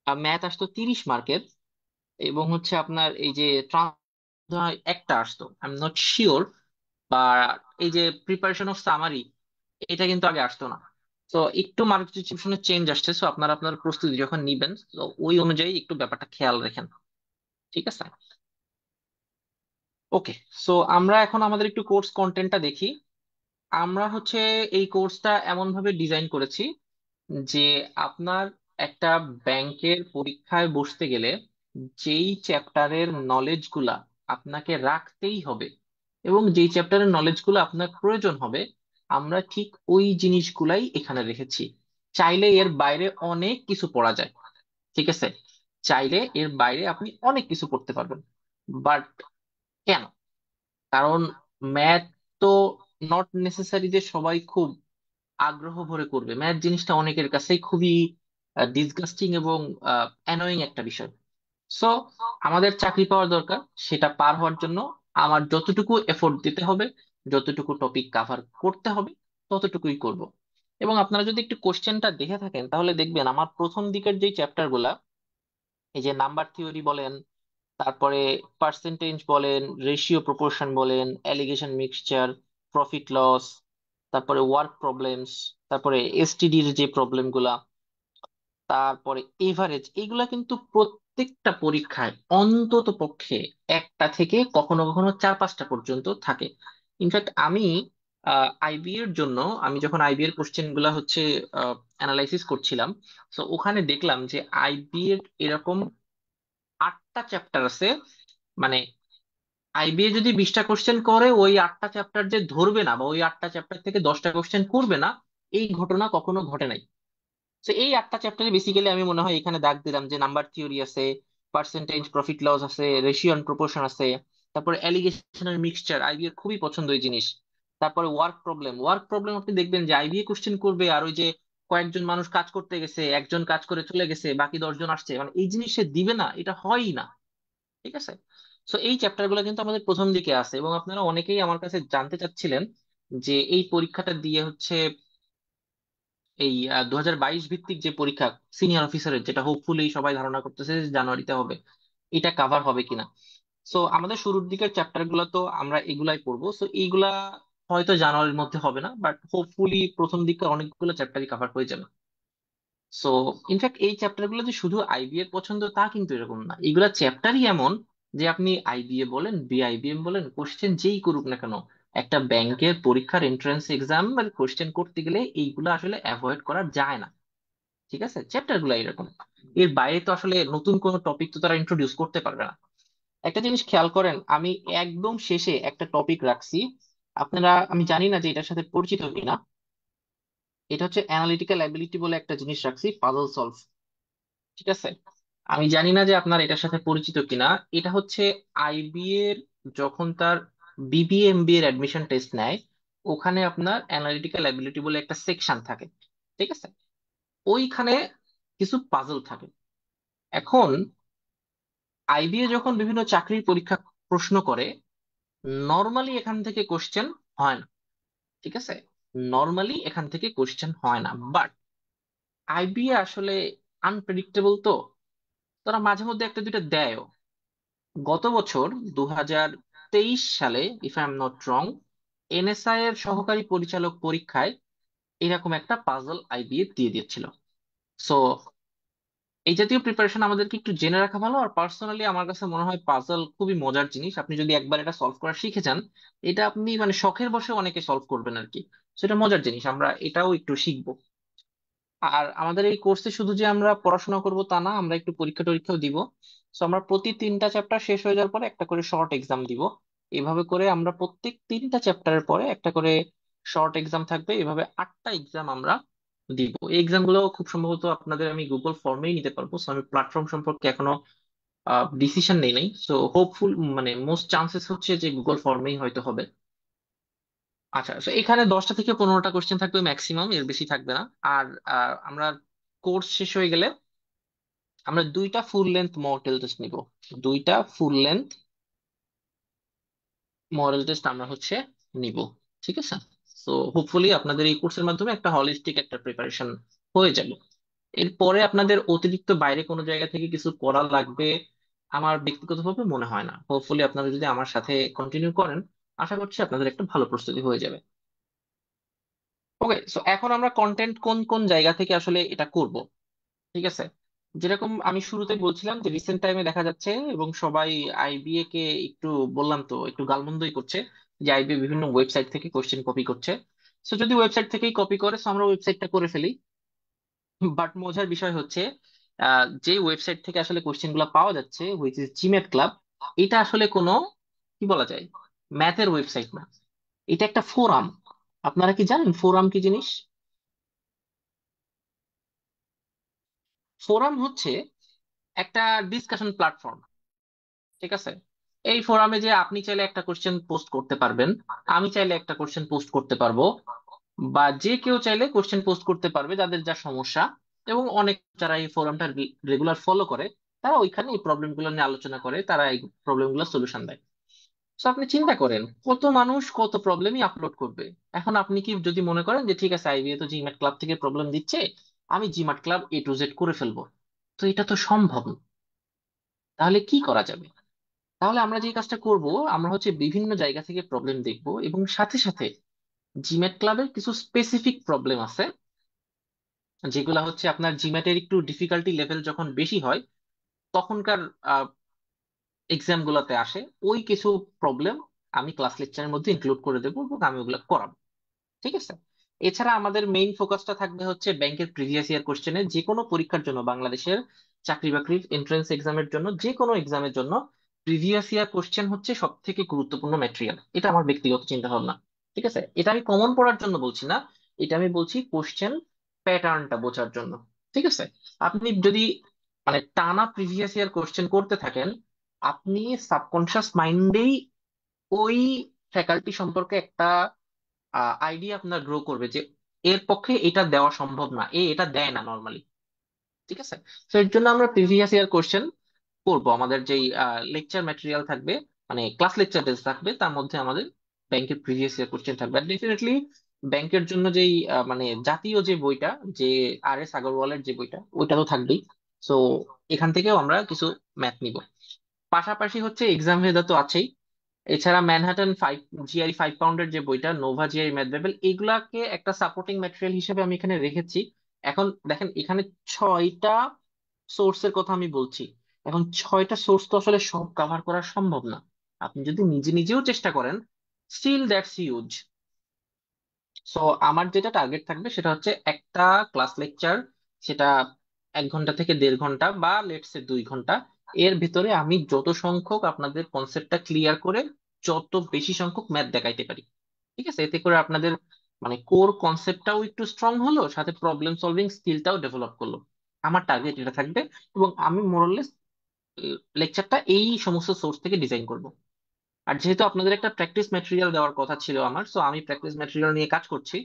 ম্যাথ আসতো 30 মার্কের, এবং হচ্ছে আপনার এই যে একটা আসতো, আই এম নট শিওর, বা এই যে প্রিপারেশন অফ সামারি, এটা কিন্তু আগে আসতো না। তো একটু মার্ক ডিস্ট্রিবিউশনের চেঞ্জ আসছে, সো আপনারা আপনার প্রস্তুতি যখন নিবেন তো ওই অনুযায়ী একটু ব্যাপারটা খেয়াল রাখেন। ঠিক আছে। ওকে। সো আমরা এখন আমাদের একটু কোর্স কন্টেন্টটা দেখি। আমরা হচ্ছে এই কোর্সটা এমন ভাবে ডিজাইন করেছি যে আপনার একটা ব্যাংকের পরীক্ষায় বসতে গেলে যেই চ্যাপ্টারের নলেজ গুলা আপনাকে রাখতেই হবে, এবং যেই চ্যাপ্টারের নলেজ গুলো আপনার প্রয়োজন হবে, আমরা ঠিক ওই জিনিসগুলাই এখানে রেখেছি। চাইলে এর বাইরে অনেক কিছু পড়া যায়। ঠিক আছে। চাইলে এর বাইরে আপনি অনেক কিছু করতে পারবেন, বাট কেন? কারণ ম্যাথ তো নট নেসেসারি যে সবাই খুব আগ্রহ ভরে করবে। ম্যাথ জিনিসটা অনেকের কাছেই খুবই ডিসগাস্টিং এবং অ্যানোয়িং একটা বিষয়। সো আমাদের চাকরি পাওয়ার দরকার, সেটা পার হওয়ার জন্য আমার যতটুকু এফোর্ট দিতে হবে, যতটুকু টপিক কাভার করতে হবে, ততটুকুই করব। এবং আপনারা যদি একটু কোশ্চেনটা দেখে থাকেন তাহলে দেখবেন আমার প্রথম দিকের যে চ্যাপ্টার গুলা, এই যে নাম্বার থিওরি বলেন, তারপরে পার্সেন্টেজ বলেন, রেশিও প্রপোর্শন বলেন, অ্যালিগেশন মিক্সচার, প্রফিট লস, তারপরে ওয়ার্ক প্রবলেমস, তারপরে এসটিডির যে প্রবলেম গুলা, তারপরে এভারেজ, এইগুলা কিন্তু প্রত্যেকটা পরীক্ষায় অন্তত পক্ষে একটা থেকে কখনো কখনো 4-5টা পর্যন্ত থাকে। ইনফ্যাক্ট আমি আইবি এর জন্য, আমি যখন আইবি এর কোশ্চেন গুলা হচ্ছে অ্যানালাইসিস করছিলাম, তো ওখানে দেখলাম যে আইবি এর এরকম 8টা চ্যাপ্টার আছে। মানে আইবিএ যদি 20টা কোশ্চেন করে, ওই 8টা চ্যাপ্টার যে ধরবে না বা ওই 8টা চ্যাপ্টার থেকে 10টা কোশ্চেন করবে না, এই ঘটনা কখনো ঘটে নাই। তো এই 8টা চ্যাপ্টারে বেসিক্যালি আমি মনে হয় এখানে দাগ দিলাম যে নাম্বার থিওরি আছে, পার্সেন্টেজ প্রফিট লস আছে, রেশিও এন্ড প্রপোর্শন আছে, তারপরে অ্যালিগেশনের মিক্সচার আইবি এর খুবই পছন্দ এই জিনিস। তারপরে ওয়ার্ক প্রবলেম আপনি দেখবেন যে আইবিএ কোশ্চেন করবে, আর ওই যে কয়েকজন মানুষ কাজ করতে গেছে, একজন কাজ করে চলে গেছে, বাকি 10জন আসছে, মানে এই জিনিস সে দিবে না, এটা হয়ই না। ঠিক আছে। তো এই চ্যাপ্টার গুলো কিন্তু আমাদের প্রথম দিকে আছে, এবং আপনারা অনেকেই আমার কাছে জানতে চাচ্ছিলেন যে এই পরীক্ষাটা দিয়ে হচ্ছে এই 2022 ভিত্তিক যে পরীক্ষা সিনিয়র অফিসারের, যেটা হোপফুলি সবাই ধারণা করতেছে যে জানুয়ারিতে হবে, এটা কাভার হবে কিনা। সো আমাদের শুরুর দিকের চ্যাপ্টার গুলো তো আমরা এগুলাই পড়বো, সো এইগুলা হয়তো জানুয়ারির মধ্যে হবে না, বাট হোপফুলি প্রথম দিকে অনেকগুলো চ্যাপ্টারই কাভার হয়ে যাবে। সো ইনফ্যাক্ট এই চ্যাপ্টার গুলো যে শুধু আইবি এর পছন্দ তা কিন্তু এরকম না, এগুলা চ্যাপ্টারই এমন যে আপনি আইবিএ বলেন, বিআইবিএম বলেন, কোশ্চেন যেই করুক না কেন, একটা ব্যাংকের পরীক্ষার এন্ট্রান্স এক্সাম এর কোশ্চেন করতে গেলে এইগুলো আসলে অ্যাভয়েড করা যায় না। ঠিক আছে, চ্যাপ্টার গুলো এরকম। এর বাইরে তো আসলে নতুন কোনো টপিক তো তারা ইন্ট্রোডিউস করতে পারবে না। একটা জিনিস খেয়াল করেন, আমি একদম শেষে একটা টপিক রাখছি, আপনারা, আমি জানি না যে এটার সাথে পরিচিত কিনা, এটা হচ্ছে অ্যানালিটিক্যাল অ্যাবিলিটি বলে একটা জিনিস রাখছি, পাজল সলভ। ঠিক আছে, আমি জানি না যে আপনার এটার সাথে পরিচিত কিনা। এটা হচ্ছে আইবি এর যখন তার বিবিএ এমবিএ এর অ্যাডমিশন টেস্ট নেয়, ওখানে আপনার অ্যানালিটিক্যাল অ্যাবিলিটি বলে একটা সেকশন থাকে। ঠিক আছে, ওইখানে কিছু পাজল থাকে। এখন আইবিএ যখন বিভিন্ন চাকরির পরীক্ষা প্রশ্ন করে, নর্মালি এখান থেকে কোশ্চেন হয় না। ঠিক আছে, নর্মালি এখান থেকে কোশ্চেন হয় না, বাট আইবিএ আসলে আনপ্রেডিক্টেবল, তো তারা মাঝে মধ্যে একটা দুইটা দেয়ও। গত বছর 2023 সালে, if I am not wrong, NSI এর সহকারী পরিচালক পরীক্ষায় এরকম একটা পাজল আইবিএ দিয়ে দিয়েছিল। সো এই জাতীয় প্রিপারেশন আমাদেরকে একটু জেনে রাখা ভালো। আর পার্সোনালি আমার কাছে মনে হয় পাজল খুবই মজার জিনিস, আপনি যদি একবার এটা সলভ করা শিখে যান, এটা আপনি মানে শখের বসে অনেকে সলভ করবেন আর কি। সেটা মজার জিনিস, আমরা এটাও একটু শিখবো। আর আমাদের এই কোর্সে শুধু যে আমরা পড়াশোনা করব তা না, আমরা একটু পরীক্ষা টরীক্ষাও দিব। তো আমরা প্রতি 3টা চ্যাপ্টার শেষ হয়ে যাওয়ার পরে একটা করে শর্ট এক্সাম দিব। এভাবে করে আমরা প্রত্যেক 3টা চ্যাপ্টারের পরে একটা করে শর্ট এক্সাম থাকবে, এভাবে 8টা এক্সাম আমরা দিব। এই এক্সাম গুলো খুব সম্ভবত আপনাদের আমি গুগল ফর্মেই নিতে পারবো, সো আমি প্ল্যাটফর্ম সম্পর্কে এখনো ডিসিশন নেই নাই। সো হোপফুল, মানে মোস্ট চান্সেস হচ্ছে যে গুগল ফর্মেই হয়তো হবে। আচ্ছা, তো এখানে 10টা থেকে 15টা কোশ্চেন থাকবে ম্যাক্সিমাম, এর বেশি থাকবে না। আর আমরা কোর্স শেষ হয়ে গেলে আমরা 2টা ফুল লেন্থ মডেল টেস্ট নিব। 2টা ফুল লেন্থ মডেল টেস্ট আমরা হচ্ছে নিব। ঠিক আছে, তো হোপফুলি আপনাদের এই কোর্সের মাধ্যমে একটা হলিস্টিক একটা প্রিপারেশন হয়ে যাবে। এরপরে আপনাদের অতিরিক্ত বাইরে কোনো জায়গা থেকে কিছু করা লাগবে আমার ব্যক্তিগতভাবে মনে হয় না। হোপফুলি আপনারা যদি আমার সাথে কন্টিনিউ করেন, আশা করছি আপনাদের একটা ভালো প্রস্তুতি হয়ে যাবে। ওকে, সো এখন আমরা কন্টেন্ট কোন কোন জায়গা থেকে আসলে এটা করব। ঠিক আছে, যেরকম আমি শুরুতে বলছিলাম যে রিসেন্ট টাইমে দেখা যাচ্ছে এবং সবাই আইবিএ কে একটু, বললাম তো, একটু গালমন্দই করছে যে আইবিএ বিভিন্ন ওয়েবসাইট থেকে কোশ্চেন কপি করছে। সো যদি ওয়েবসাইট থেকেই কপি করে, সো আমরা ওয়েবসাইটটা করে ফেলি। বাট মজার বিষয় হচ্ছে, যে ওয়েবসাইট থেকে আসলে কোশ্চেন গুলো পাওয়া যাচ্ছে, হুইচ ইজ জিম্যাট ক্লাব, এটা আসলে কোনো, কি বলা যায়, ম্যাথের ওয়েবসাইট না, এটা একটা ফোরাম। আপনারা কি জানেন ফোরাম কি জিনিস? ফোরাম হচ্ছে একটা ডিসকাশন প্ল্যাটফর্ম। ঠিক আছে, এই ফোরামে যে আপনি চাইলে একটা কোশ্চেন পোস্ট করতে পারবেন, আমি চাইলে একটা কোশ্চেন পোস্ট করতে পারবো, বা যে কেউ চাইলে কোশ্চেন পোস্ট করতে পারবে যাদের যা সমস্যা। এবং অনেক যারা এই ফোরামটা রেগুলার ফলো করে, তারা ওইখানে এই প্রবলেম গুলো নিয়ে আলোচনা করে, তারা এই প্রবলেম গুলো সলিউশন দেয়। তো আপনি চিন্তা করেন কত মানুষ কত প্রবলেমই আপলোড করবে। এখন আপনি কি যদি মনে করেন যে ঠিক আছে আইবিএ তো জিম্যাট ক্লাব থেকে প্রবলেম দিচ্ছে, আমি GMAT club A to Z করে ফেলবো, তো এটা তো সম্ভব না। তাহলে কি করা যাবে? তাহলে আমরা যে কাজটা করব, আমরা হচ্ছে বিভিন্ন জায়গা থেকে প্রবলেম দেখব এবং সাথে সাথে জিম্যাট ক্লাবের কিছু স্পেসিফিক প্রবলেম আছে যেগুলা হচ্ছে আপনার জিম্যাটের একটু ডিফিকাল্টি লেভেল যখন বেশি হয় তখনকার এক্সাম গুলাতে আসে, ওই কিছু প্রবলেম আমি ক্লাস লেকচারের মধ্যে ইনক্লুড করে দেবো এবং আমি ওগুলো করাবো। ঠিক আছে। এছাড়া আমাদের মেইন ফোকাসটা থাকবে হচ্ছে ব্যাংকের প্রিভিয়াস ইয়ার কোশ্চেনে, যে কোনো পরীক্ষার জন্য বাংলাদেশের চাকরি বাকরির এন্ট্রান্স এক্সামের জন্য, যে কোনো এক্সামের জন্য প্রিভিয়াস ইয়ার কোশ্চেন হচ্ছে সব থেকে গুরুত্বপূর্ণ ম্যাটেরিয়াল। এটা আমার ব্যক্তিগত চিন্তা ভাবনা। ঠিক আছে, এটা আমি কমন পড়ার জন্য বলছি না, এটা আমি বলছি কোশ্চেন প্যাটার্নটা বোঝার জন্য। ঠিক আছে। আপনি যদি মানে টানা প্রিভিয়াস ইয়ার কোশ্চেন করতে থাকেন, আপনি সাবকনশিয়াস মাইন্ডেই ওই ফ্যাকাল্টি সম্পর্কে একটা আইডিয়া আপনার গ্রো করবে যে এর পক্ষে এটা দেওয়া সম্ভব না, এটা দেয় না নর্মালি। ঠিক আছে। তো এর জন্য আমরা প্রিভিয়াস ইয়ার কোশ্চেন করবো। আমাদের যেই লেকচার ম্যাটেরিয়াল থাকবে, মানে ক্লাস লেকচার বেস থাকবে, তার মধ্যে আমাদের ব্যাংকের প্রিভিয়াস ইয়ার কোশ্চেন থাকবে। আর ডেফিনেটলি ব্যাংকের জন্য যেই মানে জাতীয় যে বইটা, যে আর এস আগরওয়ালের যে বইটা, ওইটা তো থাকবেই। সো এখান থেকেও আমরা কিছু ম্যাথ নিব। পাশাপাশি হচ্ছে এক্সাম ভেদা তো আছেই। এছাড়া ম্যানহাটন 5 GRE 5 পাউন্ডের যে বইটা, নোভা জিআই ম্যাথ বাইবেল, এগুলাকে একটা সাপোর্টিং ম্যাটেরিয়াল হিসেবে আমি এখানে রেখেছি। এখন দেখেন, এখানে 6টা সোর্সের কথা আমি বলছি। এখন 6টা সোর্স তো আসলে সব কভার করা সম্ভব না। আপনি যদি নিজে নিজেও চেষ্টা করেন, স্টিল দ্যাটস হিউজ। সো আমার যেটা টার্গেট থাকবে সেটা হচ্ছে একটা ক্লাস লেকচার, সেটা 1 ঘন্টা থেকে 1.5 ঘন্টা বা লেটসে 2 ঘন্টা, এর ভিতরে আমি যত সংখ্যক আপনাদের কনসেপ্টটা ক্লিয়ার করে যত বেশি সংখ্যক ম্যাথ দেখাইতে পারি। ঠিক আছে, এতে করে আপনাদের মানে কোর কনসেপ্টটাও একটু স্ট্রং হলো, সাথে প্রবলেম সলভিং স্কিলটাও ডেভেলপ করলো। আমার টার্গেট এটা থাকবে। এবং আমি মোরলেস লেকচারটা এই সমস্ত সোর্স থেকে ডিজাইন করব। আর যেহেতু আপনাদের একটা প্র্যাকটিস ম্যাটেরিয়াল দেওয়ার কথা ছিল আমার, সো আমি প্র্যাকটিস ম্যাটেরিয়াল নিয়ে কাজ করছি।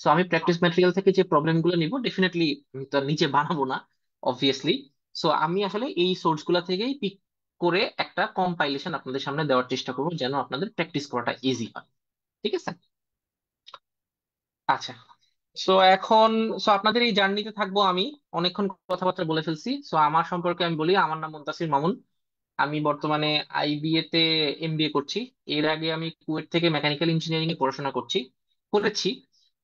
সো আমি প্র্যাকটিস ম্যাটেরিয়াল থেকে যে প্রবলেম গুলো নিব, ডেফিনেটলি তো আর নিচে বানাবো না, অবভিয়াসলি। সো আমি আসলে এই সোর্স গুলা থেকেই পিক করে একটা কম্পাইলেশন আপনাদের সামনে দেওয়ার চেষ্টা করবো, যেন আপনাদের প্র্যাকটিস করাটা ইজি হয়। ঠিক আছে। আচ্ছা। সো এখন, সো আপনাদের এই জার্নিতে থাকবো আমি। অনেকক্ষণ কথাবার্তা বলে ফেলছি। সো আমার সম্পর্কে আমি বলি, আমার নাম মুনতাসির মামুন। আমি বর্তমানে আইবিএ তে এমবিএ করছি। এর আগে আমি কুয়েট থেকে মেকানিক্যাল ইঞ্জিনিয়ারিং এ পড়াশোনা করেছি।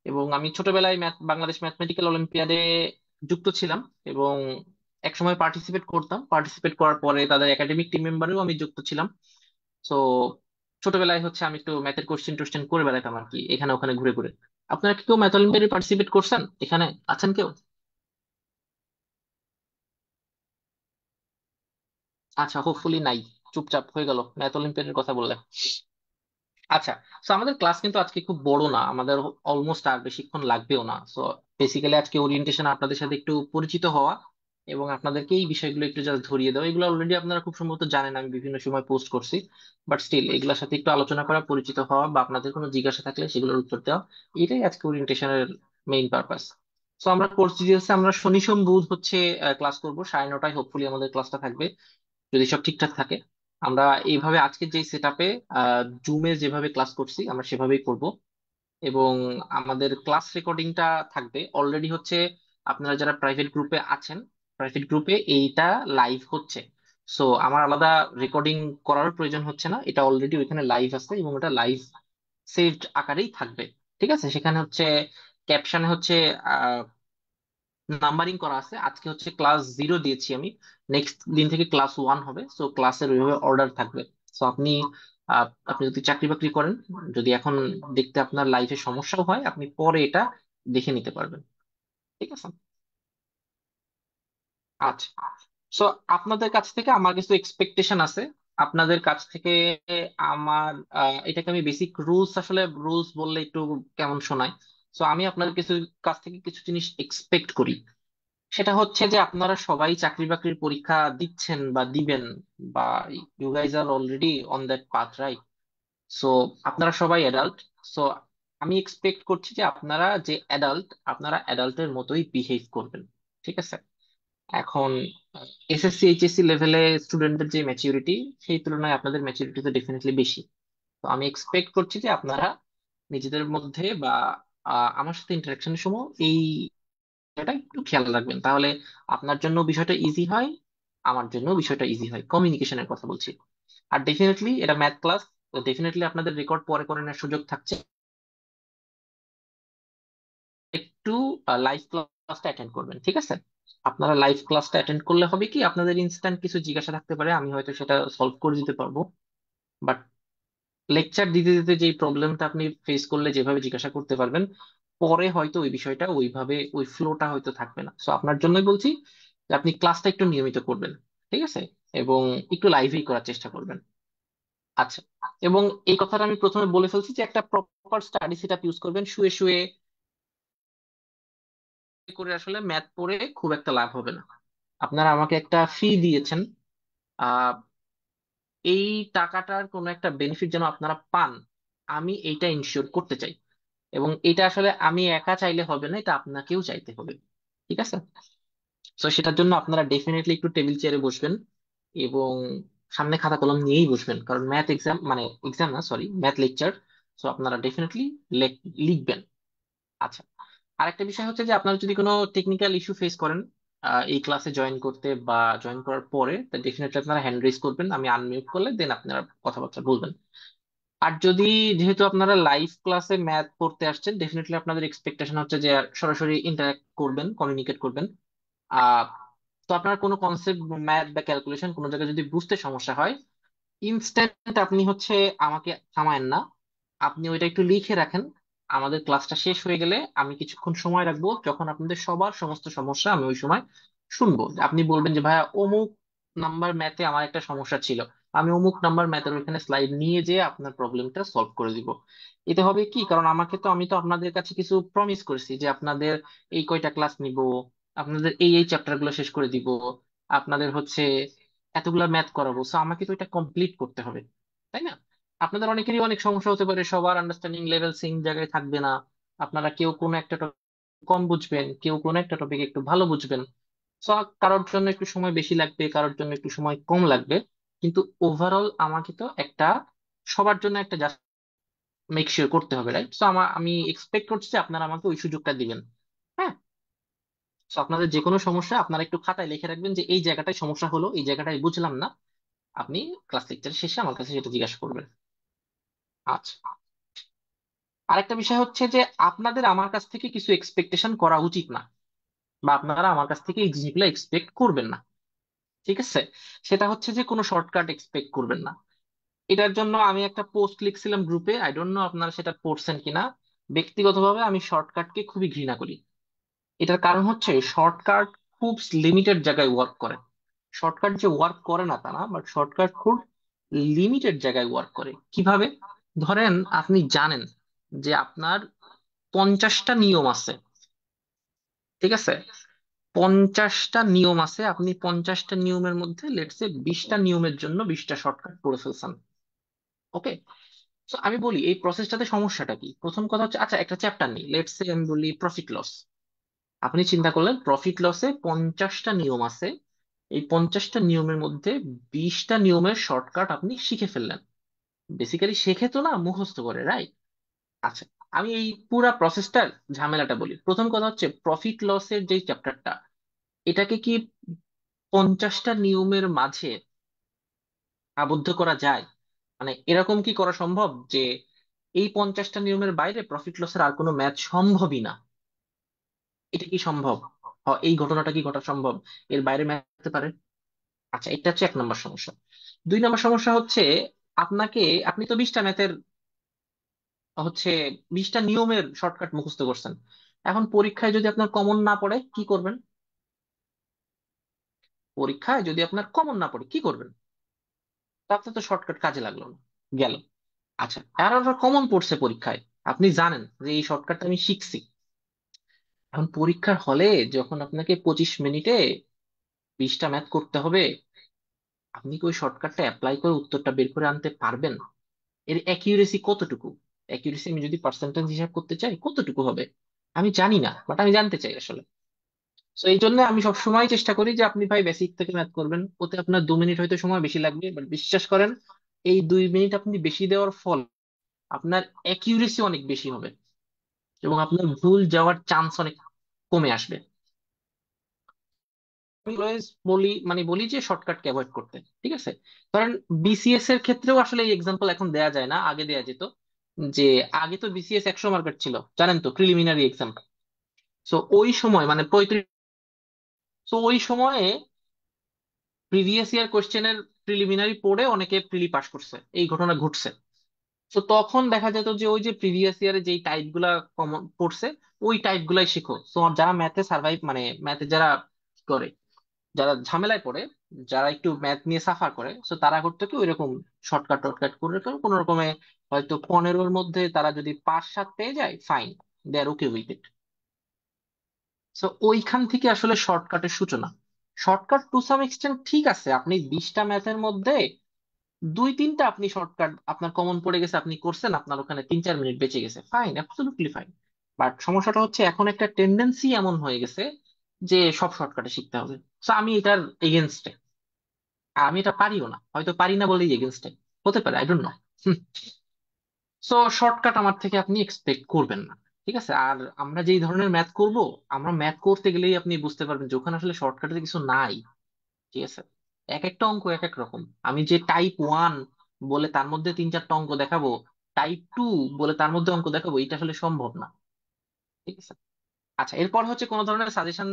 এবং আমি ছোটবেলায় বাংলাদেশ ম্যাথমেটিক্যাল অলিম্পিয়াডে যুক্ত ছিলাম এবং একসময় পার্টিসিপেট করার পরে তাদের একাডেমিক টিম মেম্বারেও আমি যুক্ত ছিলাম। তো ছোটবেলায় হচ্ছে আমি একটু ম্যাথের কোশ্চেন টোশ্চেন করে বেড়াতাম আর কি, এখানে ওখানে ঘুরে ঘুরে। আপনারা কি কেউ ম্যাথ অলিম্পিয়াডে পার্টিসিপেট করছেন? এখানে আছেন কেউ? আচ্ছা, হোপফুলি নাই। চুপচাপ হয়ে গেল ম্যাথ অলিম্পিয়াডের কথা বললে। আচ্ছা। তো আমাদের ক্লাস কিন্তু আজকে খুব বড় না, আমাদের অলমোস্ট আর বেশিক্ষণ লাগবেও না। সো বেসিক্যালি আজকে ওরিয়েন্টেশন, আপনাদের সাথে একটু পরিচিত হওয়া এবং আপনাদেরকে এই বিষয়গুলো একটু জাস্ট ধরিয়ে দেওয়া। এগুলো অলরেডি আপনারা খুব সম্ভবত জানেন, আমি বিভিন্ন সময় পোস্ট করছি। বাট স্টিল এগুলোর সাথে একটু আলোচনা করা, পরিচিত হওয়া, বা আপনাদের কোনো জিজ্ঞাসা থাকলে সেগুলোর উত্তর দেওয়া, এটাই আজকে ওরিয়েন্টেশনের মেইন পারপাস। সো আমরা কোর্স ডিটেলসে আমরা শনি সোম বুধ হচ্ছে ক্লাস করবো 9:30, হোপফুলি আমাদের ক্লাসটা থাকবে, যদি সব ঠিকঠাক থাকে। আমরা এইভাবে আজকে যে সেট আপে জুমে যেভাবে ক্লাস করছি আমরা সেভাবেই করব। এবং আমাদের ক্লাস রেকর্ডিংটা থাকবে অলরেডি হচ্ছে। আপনারা যারা প্রাইভেট গ্রুপে আছেন, প্রাইভেট গ্রুপে এইটা লাইভ হচ্ছে। সো আমার আলাদা রেকর্ডিং করার প্রয়োজন হচ্ছে না, এটা অলরেডি ওইখানে লাইভ আছে এবং ওটা লাইভ সেভড আকারেই থাকবে। ঠিক আছে। সেখানে হচ্ছে ক্যাপশনে হচ্ছে নাম্বারিং করা আছে। আজকে হচ্ছে ক্লাস 0 দিয়েছি আমি, নেক্সট দিন থেকে ক্লাস 1 হবে। সো ক্লাসের ওইভাবে অর্ডার থাকবে। সো আপনি যদি চাকরি বাকরি করেন, যদি এখন দেখতে আপনার লাইফে সমস্যাও হয়, আপনি পরে এটা দেখে নিতে পারবেন। ঠিক আছে। আচ্ছা। সো আপনাদের কাছ থেকে আমার কিছু এক্সপেকটেশন আছে। আপনাদের কাছ থেকে আমার এটাকে আমি বেসিক রুলস, আসলে রুলস বললে একটু কেমন শোনায়। সো আমি আপনাদের কাছ থেকে কিছু জিনিস এক্সপেক্ট করি। সেটা হচ্ছে যে আপনারা সবাই চাকরি বাকরির পরীক্ষা দিচ্ছেন বা দিবেন, বা you guys are already on that path, right? So আপনারা সবাই অ্যাডাল্ট। সো আমি এক্সপেক্ট করছি যে আপনারা যে অ্যাডাল্ট, আপনারা অ্যাডাল্টের মতোই বিহেভ করবেন। ঠিক আছে। এখন এসএসসি এইচএসসি লেভেলে স্টুডেন্টদের যে ম্যাচিউরিটি, সেই তুলনায় আপনাদের ম্যাচিউরিটি তো ডেফিনেটলি বেশি। তো আমি এক্সপেক্ট করছি যে আপনারা নিজেদের মধ্যে বা আমার সাথে ইন্টারাকশনের সময় এই এটা একটু খেয়াল রাখবেন, তাহলে আপনার জন্য বিষয়টা ইজি হয়, আমার জন্য বিষয়টা ইজি হয়। কমিউনিকেশনের কথা বলছি। আর ডেফিনেটলি এটা ম্যাথ ক্লাস, তো ডেফিনেটলি আপনাদের রেকর্ড পরে করে নেওয়ার সুযোগ থাকছে। একটু লাইভ ক্লাসটা অ্যাটেন্ড করবেন, ঠিক আছে? আপনারা লাইভ ক্লাসটা অ্যাটেন্ড করলে হবে কি, আপনাদের ইনস্ট্যান্ট কিছু জিজ্ঞাসা থাকতে পারে, আমি হয়তো সেটা সলভ করে দিতে পারবো। বাট লেকচার দিতে দিতে যে প্রবলেমটা আপনি ফেস করলে যেভাবে জিজ্ঞাসা করতে পারবেন, পরে হয়তো ওই বিষয়টা ওইভাবে ওই ফ্লোটা হয়তো থাকবে না। সো আপনার জন্যই বলছি যে আপনি ক্লাসটা একটু নিয়মিত করবেন, ঠিক আছে? এবং একটু লাইভেই করার চেষ্টা করবেন। আচ্ছা, এবং এই কথাটা আমি প্রথমে বলে ফেলছি যে একটা প্রপার স্টাডি সেটআপ ইউজ করবেন। শুয়ে শুয়ে করে আসলে ম্যাথ পড়ে খুব একটা লাভ হবে না। আপনারা আমাকে একটা ফি দিয়েছেন, আহ এই টাকাটার কোনো একটা বেনিফিট যেন আপনারা পান, আমি এইটা ইনশিওর করতে চাই। এবং এটা আসলে আমি একা চাইলে হবে না, এটা আপনাকেও চাইতে হবে, ঠিক আছে? তো সেটার জন্য আপনারা ডেফিনেটলি একটু টেবিল চেয়ারে বসবেন এবং সামনে খাতা কলম নিয়েই বসবেন, কারণ ম্যাথ এক্সাম, মানে এক্সাম না সরি, ম্যাথ লেকচার। তো আপনারা ডেফিনেটলি লিখবেন। আচ্ছা, আরেকটা বিষয় হচ্ছে যে আপনারা যদি কোনো টেকনিক্যাল ইস্যু ফেস করেন এই ক্লাসে জয়েন করতে বা জয়েন করার পরে, ডেফিনেটলি আপনারা হ্যান্ড রেজ করবেন, আমি আনমিউট করলে দেন আপনারা কথাবার্তা বলবেন। আর যদি, যেহেতু আপনারা লাইভ ক্লাসে ম্যাথ পড়তে আসছেন, ডেফিনেটলি আপনাদের এক্সপেকটেশন হচ্ছে যে সরাসরি ইন্টারাক্ট করবেন, কমিউনিকেট করবেন। আহ তো আপনার কোনো কনসেপ্ট, ম্যাথ বা ক্যালকুলেশন কোনো জায়গায় যদি বুঝতে সমস্যা হয়, ইনস্ট্যান্ট আপনি হচ্ছে আমাকে থামায়েন না, আপনি ওইটা একটু লিখে রাখেন। আমাদের ক্লাসটা শেষ হয়ে গেলে আমি কিছুক্ষণ সময় রাখবো, যখন আপনাদের সবার সমস্ত সমস্যা আমি ওই সময় শুনবো। আপনি বলবেন যে ভাইয়া অমুক নাম্বার ম্যাথে আমার একটা সমস্যা ছিল, আমি অমুক নাম্বার ম্যাথের ওইখানে স্লাইড নিয়ে যেয়ে আপনার প্রবলেমটা সলভ করে দিব। এতে হবে কি, কারণ আমি তো আপনাদের কাছে কিছু প্রমিস করেছি যে আপনাদের এই কয়টা ক্লাস নিব, আপনাদের এই এই চ্যাপ্টার গুলো শেষ করে দিব, আপনাদের হচ্ছে এতগুলা ম্যাথ করাবো। সো আমাকে তো এটা কমপ্লিট করতে হবে, তাই না? আপনাদের অনেকেরই অনেক সমস্যা হতে পারে, সবার আন্ডারস্ট্যান্ডিং লেভেল সেম জায়গায় থাকবে না। আপনারা কেউ কোনো একটা টপিক কম বুঝবেন, কেউ কোনো একটা টপিক একটু ভালো বুঝবেন। সো কারোর জন্য একটু সময় বেশি লাগবে, কারোর জন্য একটু সময় কম লাগবে, কিন্তু ওভারঅল আমাকে তো একটা, সবার জন্য একটা জাস্ট মেক শিওর করতে হবে, রাইট? সো আমি এক্সপেক্ট করছি যে আপনারা আমাকে ওই সুযোগটা দিবেন। হ্যাঁ, সো আপনাদের যে কোনো সমস্যা আপনারা একটু খাতায় লিখে রাখবেন যে এই জায়গাটায় সমস্যা হলো, এই জায়গাটায় বুঝলাম না, আপনি ক্লাস লেকচার শেষে আমার কাছে সেটা জিজ্ঞাসা করবেন। আচ্ছা, আরেকটা বিষয় হচ্ছে যে আপনাদের আমার কাছ থেকে কিছু এক্সপেকটেশন করা উচিত না, বা আপনারা আমার কাছ থেকে এই জিনিসগুলো এক্সপেক্ট করবেন না, ঠিক আছে? সেটা হচ্ছে যে কোনো শর্টকাট এক্সপেক্ট করবেন না। এটার জন্য আমি একটা পোস্ট লিখছিলাম গ্রুপে, আই ডোন্ট নো আপনারা সেটা পড়ছেন কিনা। ব্যক্তিগতভাবে আমি শর্টকাটকে খুবই ঘৃণা করি। এটার কারণ হচ্ছে শর্টকাট খুব লিমিটেড জায়গায় ওয়ার্ক করে। শর্টকাট যে ওয়ার্ক করে না তা না, বাট শর্টকাট খুব লিমিটেড জায়গায় ওয়ার্ক করে। কিভাবে? ধরেন আপনি জানেন যে আপনার 50টা নিয়ম আছে, ঠিক আছে? 50টা নিয়ম আছে, আপনি 50টা নিয়মের মধ্যে লেটস সে 20টা নিয়মের জন্য 20টা শর্টকাট করে ফেলছেন। ওকে, তো আমি বলি এই প্রসেসটাতে সমস্যাটা কি। প্রথম কথা হচ্ছে, আচ্ছা একটা চ্যাপ্টার নেই, লেটস সে আমি বলি প্রফিট লস। আপনি চিন্তা করলেন প্রফিট লসে 50টা নিয়ম আছে, এই 50টা নিয়মের মধ্যে 20টা নিয়মের শর্টকাট আপনি শিখে ফেললেন। বেসিক্যালি শেখে তো না, মুখস্থ করে, রাইট? আচ্ছা, আমি এই পুরা প্রসেসটার ঝামেলাটা বলি। প্রথম কথা হচ্ছে প্রফিট লসের যে চ্যাপ্টারটা, এটাকে কি 50টা নিয়মের মাঝে আবদ্ধ করা যায়? মানে এরকম কি করা সম্ভব যে এই 50টা নিয়মের বাইরে প্রফিট লসের আর কোনো ম্যাথ সম্ভবই না? এটা কি সম্ভব? এই ঘটনাটা কি ঘটা সম্ভব? এর বাইরে ম্যাথ হতে পারে? আচ্ছা, এটা হচ্ছে 1 নম্বর সমস্যা। 2 নম্বর সমস্যা হচ্ছে, আপনাকে, আপনি তো 20টা ম্যাথের হচ্ছে 20টা নিয়মের শর্টকাট মুখস্থ করছেন। এখন পরীক্ষায় যদি আপনার কমন না পড়ে কি করবেন? পরীক্ষায় যদি আপনার কমন না পড়ে কি করবেন? তাতে তো শর্টকাট কাজে লাগলো না, গেল। আচ্ছা, আর কমন পড়ছে পরীক্ষায়, আপনি জানেন যে এই শর্টকাটটা আমি শিখছি। এখন পরীক্ষার হলে যখন আপনাকে 25 মিনিটে 20টা ম্যাথ করতে হবে, আপনি কি ওই শর্টকাটটা অ্যাপ্লাই করে উত্তরটা বের করে আনতে পারবেন? এর অ্যাকিউরেসি কতটুকু? অ্যাকিউরেসি আমি যদি পার্সেন্টেজ হিসাব করতে চাই কতটুকু হবে, আমি জানি না, বাট আমি জানতে চাই আসলে। তো এই জন্য আমি সবসময় চেষ্টা করি যে আপনি ভাই বেসিক থেকে ম্যাথ করবেন, ওতে আপনার 2 মিনিট হয়তো সময় বেশি লাগবে, বাট বিশ্বাস করেন এই 2 মিনিট আপনি বেশি দেওয়ার ফল আপনার অ্যাকিউরেসি অনেক বেশি হবে এবং আপনার ভুল যাওয়ার চান্স অনেক কমে আসবে। আমি অলওয়েজ বলি, মানে বলি যে শর্টকাটকে অ্যাভয়েড করতে, ঠিক আছে? কারণ বিসিএস এর ক্ষেত্রেও আসলে এই এক্সাম্পল এখন দেয়া যায় না, আগে দেয়া যেত। যে আগে তো বিসিএস 100 মার্কের ছিল, জানেন তো, প্রিলিমিনারি এক্সাম। সো ওই সময় মানে 35, তো ওই সময়ে প্রিভিয়াস ইয়ার কোশ্চেনের প্রিলিমিনারি পড়ে অনেকে প্রিলি পাস করছে, এই ঘটনা ঘটছে। তো তখন দেখা যেত যে ওই যে প্রিভিয়াস ইয়ারে যেই টাইপ গুলা কমন পড়ছে, ওই টাইপ গুলাই শিখো। তো যারা ম্যাথে সার্ভাইভ, মানে ম্যাথে যারা কি করে, যারা ঝামেলায় পড়ে, যারা একটু ম্যাথ নিয়ে সাফার করে, তো তারা করতে কি ওইরকম শর্টকাট টর্টকাট করে করে কোন রকমে হয়তো 15-র মধ্যে তারা যদি 5-7 পেয়ে যায়, fine, they are okay with it. So ওইখান থেকে আসলে শর্টকাটের সূচনা। শর্টকাট টু সাম এক্সটেন্ট ঠিক আছে, আপনি 20টা ম্যাথের মধ্যে 2-3টা আপনি শর্টকাট আপনার কমন পড়ে গেছে, আপনি করছেন, আপনার ওখানে 3-4 মিনিট বেঁচে গেছে, ফাইন, অ্যাবসলিউটলি ফাইন। বাট সমস্যাটা হচ্ছে এখন একটা টেন্ডেন্সি এমন হয়ে গেছে যে সব শর্টকাটে শিখতে হবে। তো আমি এটার এগেনস্টে, আমি এটা পারিও না, হয়তো পারি না বলেই এগেনস্টে হতে পারে, I don't know. So shortcut আমার থেকে আপনি এক্সপেক্ট করবেন না, ঠিক আছে? আর আমরা যেই ধরনের ম্যাথ করব, আমরা ম্যাথ করতে গেলেই আপনি বুঝতে পারবেন যে ওখানে আসলে শর্টকাটের কিছু নাই, ঠিক আছে? এক একটা অঙ্ক এক এক রকম। আমি যে টাইপ 1 বলে তার মধ্যে 3-4টা অঙ্ক দেখাবো, টাইপ 2 বলে তার মধ্যে অঙ্ক দেখাবো, এটা আসলে সম্ভব না, ঠিক আছে? আচ্ছা, এরপর হচ্ছে কোনো ধরনের সাজেশন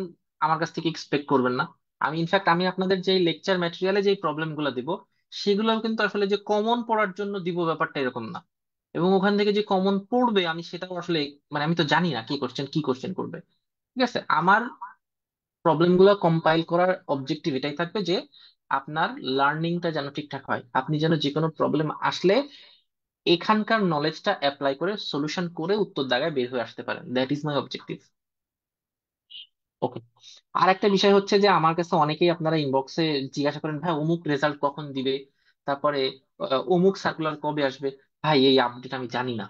আমার কাছ থেকে এক্সপেক্ট করবেন না। আমি ইনফ্যাক্ট আমি আপনাদের যে লেকচার ম্যাটেরিয়ালে যে প্রবলেম গুলো দিব, সেগুলো কিন্তু আসলে যে কমন পড়ার জন্য দিব ব্যাপারটা এরকম না। এবং ওখান থেকে যে কমন পড়বে আমি সেটাও আসলে, মানে আমি তো জানি না কি কোশ্চেন করবে, ঠিক আছে? আমার প্রবলেম গুলো কম্পাইল করার অবজেক্টিভ এটাই থাকবে যে আপনার লার্নিংটা যেন ঠিকঠাক হয়, আপনি যেন যে কোনো প্রবলেম আসলে এখানকার নলেজটা অ্যাপ্লাই করে সলিউশন করে উত্তর দাগায় বের হয়ে আসতে পারেন। That is my objective. Okay. আর একটা বিষয় হচ্ছে যে আমার কাছে অনেকেই আপনারা ইনবক্সে জিজ্ঞাসা করেন, ভাই অমুক রেজাল্ট কখন দিবে, তারপরে অমুক সার্কুলার কবে আসবে। ভাই এই আপডেট আমি জানি না,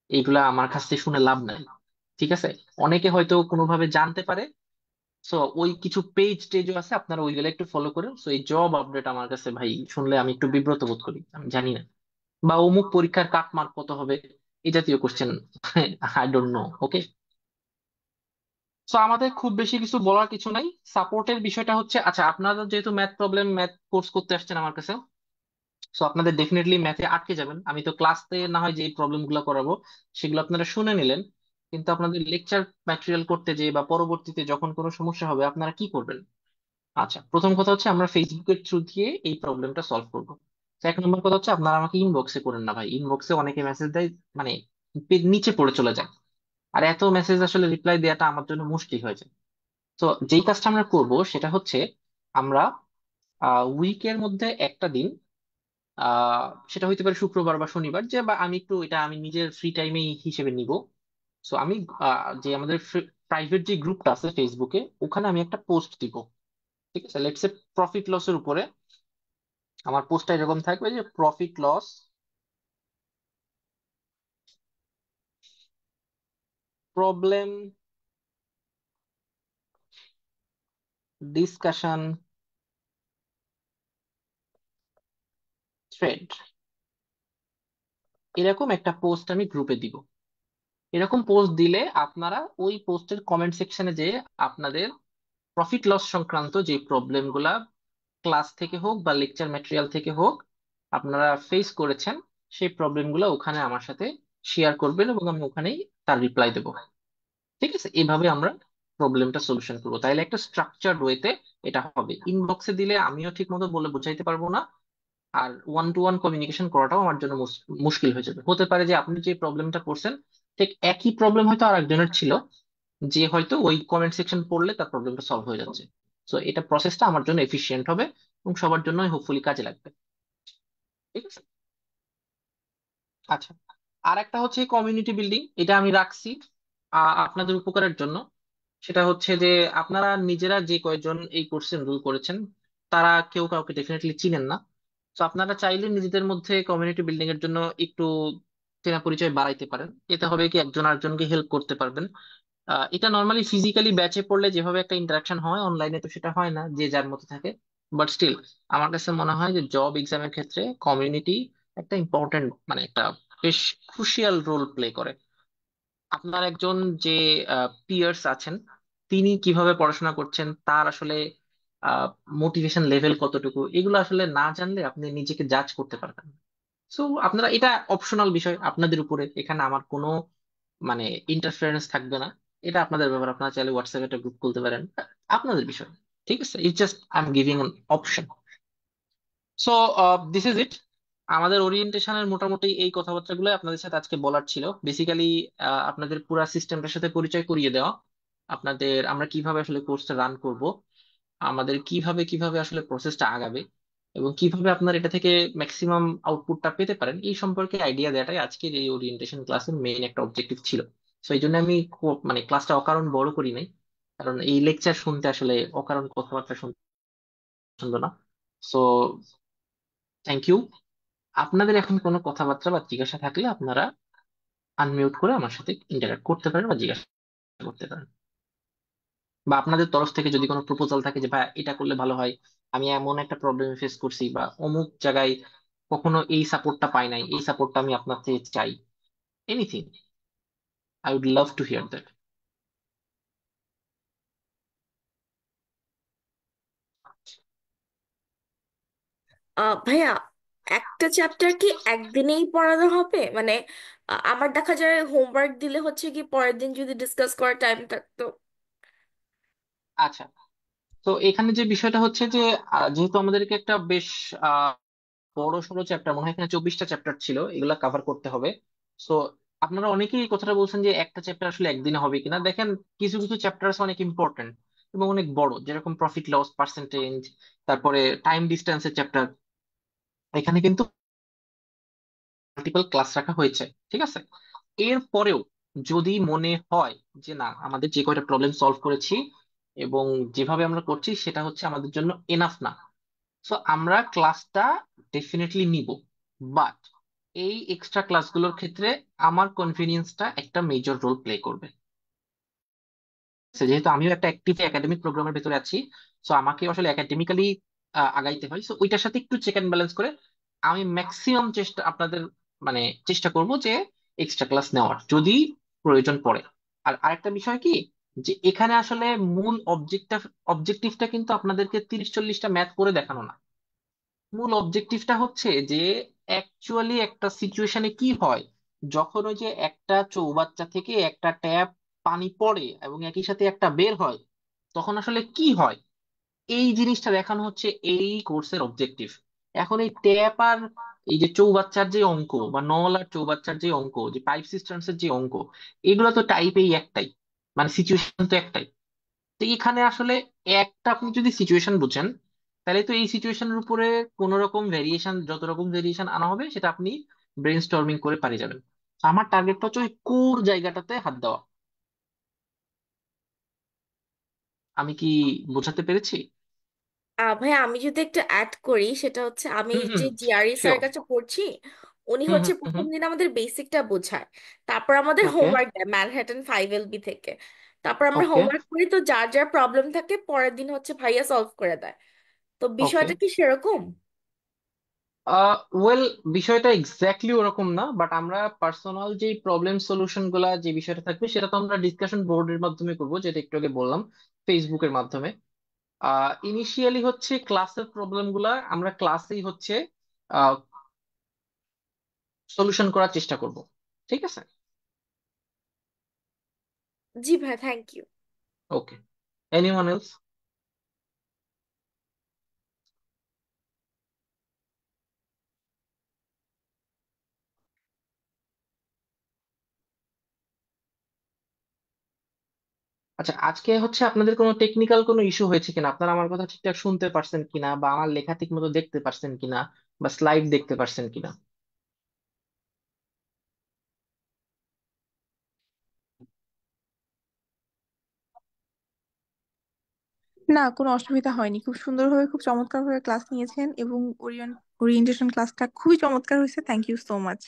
এইগুলা আমার কাছ থেকে শুনে লাভ নাই, ঠিক আছে? অনেকে হয়তো কোনোভাবে জানতে পারে। সো ওই কিছু পেজ টেজও আছে, আপনারা ওইগুলো একটু ফলো করেন। সো এই জব আপডেট আমার কাছে ভাই শুনলে আমি একটু বিব্রত বোধ করি, আমি জানি না। বা অমুক পরীক্ষার কাট মার্ক কত হবে, এই জাতীয় question, I don't know. Okay. So আমাদের খুব বেশি কিছু বলার কিছু নাই। সাপোর্টের বিষয়টা হচ্ছে, আচ্ছা আপনারা যেহেতু ম্যাথ কোর্স করতে আসছেন আমার কাছে, সো আপনাদের ডেফিনেটলি ম্যাথে আটকে যাবেন। আমি তো ক্লাসে না হয় যে প্রবলেম গুলো করাবো সেগুলো আপনারা শুনে নিলেন, কিন্তু আপনাদের লেকচার ম্যাটেরিয়াল করতে যে বা পরবর্তীতে যখন কোনো সমস্যা হবে আপনারা কি করবেন? আচ্ছা, প্রথম কথা হচ্ছে আমরা ফেসবুকের থ্রু দিয়ে এই প্রবলেমটা সলভ করবো। তো 1 নম্বর কথা হচ্ছে আপনারা আমাকে ইনবক্সে করেন না ভাই, ইনবক্সে অনেকে মেসেজ দেয়, মানে নিচে পড়ে চলে যায়। আর এত মেসেজ আসলে রিপ্লাই দেওয়াটা আমার জন্য মুশকিল হয়ে যায়। তো যেই কাজটা আমরা করব সেটা হচ্ছে, আমরা উইকের মধ্যে একটা দিন, সেটা হইতে পারে শুক্রবার বা শনিবার, যে বা আমি একটু এটা আমি নিজের ফ্রি টাইমে হিসেবে নিব। সো আমি যে আমাদের প্রাইভেট যে গ্রুপটা আছে ফেসবুকে, ওখানে আমি একটা পোস্ট দিব, ঠিক আছে? লেটস সে প্রফিট লসের উপরে আমার পোস্টটা এরকম থাকবে যে profit loss problem discussion thread, এরকম একটা পোস্ট আমি গ্রুপে দিব। এরকম পোস্ট দিলে আপনারা ওই পোস্টের কমেন্ট সেকশনে যে আপনাদের প্রফিট লস সংক্রান্ত যে প্রবলেম গুলা ক্লাস থেকে হোক বা লেকচার ম্যাটেরিয়াল থেকে হোক আপনারা ফেস করেছেন, সেই প্রবলেম গুলো ওখানে আমার সাথে শেয়ার করবেন এবং আমি ওখানেই তার রিপ্লাই দেবো, ঠিক আছে? এভাবে আমরা প্রবলেমটা সলিউশন করবো। তাইলে একটা স্ট্রাকচার্ড ওয়েতে এটা হবে। ইনবক্সে দিলে আমিও ঠিক মতো বলে বোঝাইতে পারবো না, আর ওয়ান টু ওয়ান কমিউনিকেশন করাটাও আমার জন্য মুশকিল হয়ে যাবে। হতে পারে যে আপনি যে প্রবলেমটা করছেন ঠিক একই প্রবলেম হয়তো আর একজনের ছিল, যে হয়তো ওই কমেন্ট সেকশন পড়লে তার প্রবলেমটা সলভ হয়ে যাচ্ছে। তো এটা প্রসেসটা আমার জন্য এফিশিয়েন্ট হবে এবং সবার জন্য হোপফুলি কাজে লাগবে, ঠিক আছে? আচ্ছা, আর একটা হচ্ছে কমিউনিটি বিল্ডিং, এটা আমি রাখছি আপনাদের উপকারের জন্য। সেটা হচ্ছে যে আপনারা নিজেরা যে কয়েকজন এই কোর্সে এনরোল করেছেন, তারা কেউ কাউকে ডেফিনেটলি চিনেন না। তো আপনারা চাইলে নিজেদের মধ্যে কমিউনিটি বিল্ডিং এর জন্য একটু চেনা পরিচয় বাড়াইতে পারেন। এতে হবে কি, একজন আরেকজনকে হেল্প করতে পারবেন। এটা নর্মালি ফিজিক্যালি ব্যাচে পড়লে যেভাবে একটা ইন্টারাকশন হয়, অনলাইনে তো সেটা হয় না, যে যার মতো থাকে। বাট স্টিল আমার কাছে মনে হয় যে জব এক্সামের ক্ষেত্রে কমিউনিটি একটা ইম্পর্টেন্ট, মানে একটা বেশ ক্রুশিয়াল রোল প্লে করে। আপনার একজন যে পিয়ার্স আছেন, তিনি কিভাবে পড়াশোনা করছেন, তার আসলে মোটিভেশন লেভেল কতটুকু, এগুলো আসলে না জানলে আপনি নিজেকে জাজ করতে পারবেন না। সো আপনারা, এটা অপশনাল বিষয় আপনাদের উপরে, এখানে আমার কোনো মানে ইন্টারফারেন্স থাকবে না। এটা আপনাদের ব্যাপার, আপনারা চাইলে হোয়াটসঅ্যাপে একটা গ্রুপ খুলতে পারেন, আপনাদের বিষয়। ঠিক আছে, it's just I am giving an option. So this is ইট। আমাদের ওরিয়েন্টেশনের মোটামুটি এই কথাবার্তাগুলো আপনাদের সাথে আজকে বলার ছিল। বেসিক্যালি আপনাদের পুরো সিস্টেমটার সাথে পরিচয় করিয়ে দেওয়া, আপনাদের আমরা কিভাবে আসলে কোর্সটা রান করব, আমাদের কিভাবে কিভাবে আসলে প্রসেসটা আগাবে, এবং কিভাবে আপনার এটা থেকে ম্যাক্সিমাম আউটপুটটা পেতে পারেন, এই সম্পর্কে আইডিয়া দেওয়াটাই আজকের এই ওরিয়েন্টেশন ক্লাসের মেইন একটা অবজেক্টিভ ছিল। তো এই জন্য আমি মানে ক্লাসটা অকারণ বড় করি নাই, কারণ এই লেকচার শুনতে আসলে অকারণ কথাবার্তা শুনতে পছন্দ না। So thank you. আপনাদের এখন কোনো কথাবার্তা বা জিজ্ঞাসা থাকলে আপনারা আনমিউট করে আমার সাথে ইন্টারঅ্যাক্ট করতে পারেন বা জিজ্ঞাসা করতে পারেন, বা আপনাদের তরফ থেকে যদি কোনো প্রপোজাল থাকে যে ভাই এটা করলে ভালো হয়, আমি এমন একটা প্রবলেম ফেস করছি বা অমুক জায়গায় কখনো এই সাপোর্টটা পাই নাই, এই সাপোর্টটা আমি আপনার থেকে চাই, anything, I would love to hear that. ভাইয়া, একটা চ্যাপ্টার কি একদিনেই পড়ানো হবে? মানে আমার দেখা যায় হোমওয়ার্ক দিলে হচ্ছে কি পরের দিন যদি ডিসকাস করার টাইম থাকতো। আচ্ছা, তো এখানে যে বিষয়টা হচ্ছে যে যেহেতু আমাদেরকে একটা বেশ বড় সড়ো চ্যাপ্টার, মনে হয় এখানে 24টা চ্যাপ্টার ছিল, এগুলা কভার করতে হবে। সো আপনারা অনেকেই এই কথাটা বলছেন যে একটা চ্যাপ্টার আসলে একদিনে হবে কিনা। দেখেন, কিছু কিছু চ্যাপ্টার অনেক ইম্পর্টেন্ট এবং অনেক বড়, যেরকম প্রফিট লস পার্সেন্টেজ, তারপরে টাইম ডিস্টেন্সের চ্যাপ্টার, এখানে কিন্তু মাল্টিপল ক্লাস রাখা হয়েছে। ঠিক আছে, এরপরেও যদি মনে হয় যে না, আমাদের যে কয়টা প্রবলেম সলভ করেছি এবং যেভাবে আমরা করছি সেটা হচ্ছে আমাদের জন্য এনাফ না, সো আমরা ক্লাসটা ডেফিনেটলি নিব। বাট এই এক্সট্রা ক্লাসগুলোর ক্ষেত্রে আমার কনভিনিয়েন্সটা একটা মেজর রোল প্লে করবে। যেহেতু আমিও একটা অ্যাক্টিভ একাডেমিক প্রোগ্রামের ভেতরে আছি, সো আমাকে আসলে একাডেমিক্যালি আগাইতে হয়। সো ওইটার সাথে একটু চেক অ্যান্ড ব্যালেন্স করে আমি ম্যাক্সিমাম চেষ্টা আপনাদের মানে চেষ্টা করব যে এক্সট্রা ক্লাস নেওয়ার যদি প্রয়োজন পড়ে। আর আরেকটা বিষয় কি, যে এখানে আসলে মূল অবজেক্টিভটা কিন্তু আপনাদেরকে 30-40টা ম্যাথ করে দেখানো না। মূল অবজেক্টিভটা হচ্ছে যে অ্যাকচুয়ালি একটা সিচুয়েশনে কি হয় যখন ওই যে একটা চৌবাচ্চা থেকে একটা ট্যাপ পানি পড়ে এবং একই সাথে একটা বের হয়, তখন আসলে কি হয়, এই জিনিসটা দেখানো হচ্ছে এই কোর্সের অবজেক্টিভ। এখন এই ট্যাপ আর এই যে চৌবাচ্চার যে অঙ্ক, বা নল আর চৌবাচ্চার যে অঙ্ক, যে পাইপ সিস্টেমস এর যে অঙ্ক, এগুলো তো টাইপ এই একটাই, মানে সিচুয়েশন তো একটাই। তো এখানে আসলে একটা আপনি যদি সিচুয়েশন বুঝেন, তাহলে তো এই সিচুয়েশনের উপরে কোন রকম ভেরিয়েশন, যত রকম ভেরিয়েশন আনা হবে সেটা আপনি ব্রেন স্টর্মিং করে পারি যাবেন। তো আমার টার্গেটটা হচ্ছে ওই কোর জায়গাটাতে হাত দেওয়া। আমি কি বোঝাতে পেরেছি? ভাইয়া, আমি যদি একটু অ্যাড করি, সেটা হচ্ছে আমি হুম হুম, যে জিআরই স্যারের শিওর। কাছে পড়ছি, উনি হুম হচ্ছে হুম প্রথম হুম। দিন আমাদের বেসিকটা বোঝায়, তারপর আমাদের ওকে হোমওয়ার্ক দেয় ম্যানহাটন 5 LB থেকে। তারপর আমরা ওকে হোমওয়ার্ক করি, তো যার যার প্রবলেম থাকে পরের দিন হচ্ছে ভাইয়া সলভ করে দেয়। তো ওকে। বিষয়টা কি সেরকম? ওয়েল, বিষয়টা এক্স্যাক্টলি ওরকম না, বাট আমরা পার্সোনাল যে প্রবলেম সলিউশন গুলা যে বিষয়টা থাকবে সেটা তো আমরা ডিসকাশন বোর্ডের মাধ্যমে করবো, যেটা একটু আগে বললাম, ফেসবুকের মাধ্যমে। ইনিশিয়ালি হচ্ছে ক্লাসের প্রবলেম গুলা আমরা ক্লাসেই হচ্ছে সলিউশন করার চেষ্টা করব। ঠিক আছে। জি ভাই, thank you. Okay, anyone else? আচ্ছা, আজকে হচ্ছে আপনাদের কোনো টেকনিক্যাল কোনো ইস্যু হয়েছে কিনা, আপনারা আমার কথা ঠিকঠাক শুনতে পারছেন কিনা, বা আমার লেখা ঠিক মতো দেখতে পারছেন কিনা, বা স্লাইড দেখতে পারছেন কিনা? না, কোনো অসুবিধা হয়নি। খুব সুন্দরভাবে, খুব চমৎকারভাবে ক্লাস নিয়েছেন এবং ওরিয়েন্টেশন ক্লাসটা খুবই চমৎকার হয়েছে। Thank you so much.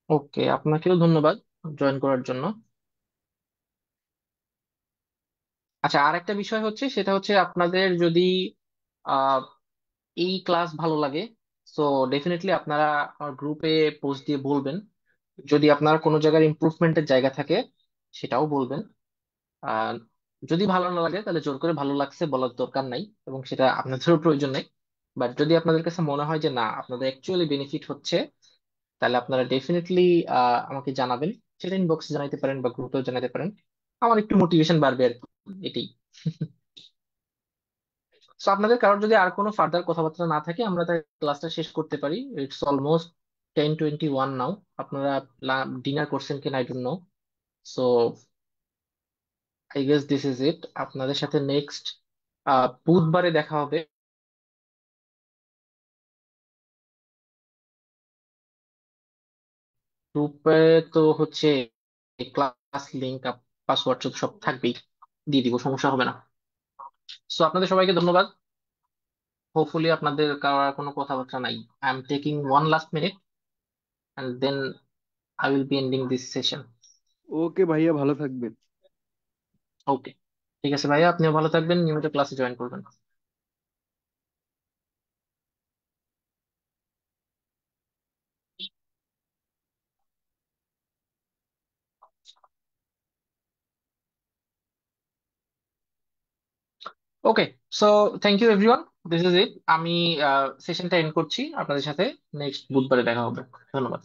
Okay, আপনাকেও ধন্যবাদ জয়েন করার জন্য। আচ্ছা, আর একটা বিষয় হচ্ছে, সেটা হচ্ছে আপনাদের যদি আহ এই ক্লাস ভালো লাগে, সো ডেফিনেটলি আপনারা আমার গ্রুপে পোস্ট দিয়ে বলবেন। যদি আপনার কোনো জায়গার ইমপ্রুভমেন্টের জায়গা থাকে সেটাও বলবেন। যদি ভালো না লাগে তাহলে জোর করে ভালো লাগছে বলার দরকার নাই, এবং সেটা আপনাদেরও প্রয়োজন নেই। বাট যদি আপনাদের কাছে মনে হয় যে না, আপনাদের অ্যাকচুয়ালি বেনিফিট হচ্ছে, তাহলে আপনারা ডেফিনেটলি আমাকে জানাবেন। সেটা ইনবক্সে জানাতে পারেন বা গ্রুপেও জানাতে পারেন। আমার একটু মোটিভেশন বাড়বে আর কি, এটাই। সো আপনাদের কারোর যদি আর কোনো ফার্দার কথাবার্তা না থাকে, আমরা তাই ক্লাসটা শেষ করতে পারি। ইটস অলমোস্ট 10:21 নাও। আপনারা ডিনার করছেন কিনা I don't know. So I guess this is ইট। আপনাদের সাথে নেক্সট বুধবারে দেখা হবে। গ্রুপে তো হচ্ছে ক্লাস লিঙ্ক, পাসওয়ার্ড সব থাকবেই, দিয়ে দিব, সমস্যা হবে না। সো আপনাদের সবাইকে ধন্যবাদ। হোপফুলি আপনাদের কারোর কোনো কথাবার্তা নাই। I am taking one last minute and then I will be ending this session. ওকে ভাইয়া, ভালো থাকবেন। ওকে, ঠিক আছে ভাইয়া, আপনিও ভালো থাকবেন, নিয়মিত ক্লাসে জয়েন করবেন। Okay, so thank you everyone, this is it. আমি সেশনটা এন্ড করছি। আপনাদের সাথে নেক্সট বুধবারে দেখা হবে। ধন্যবাদ।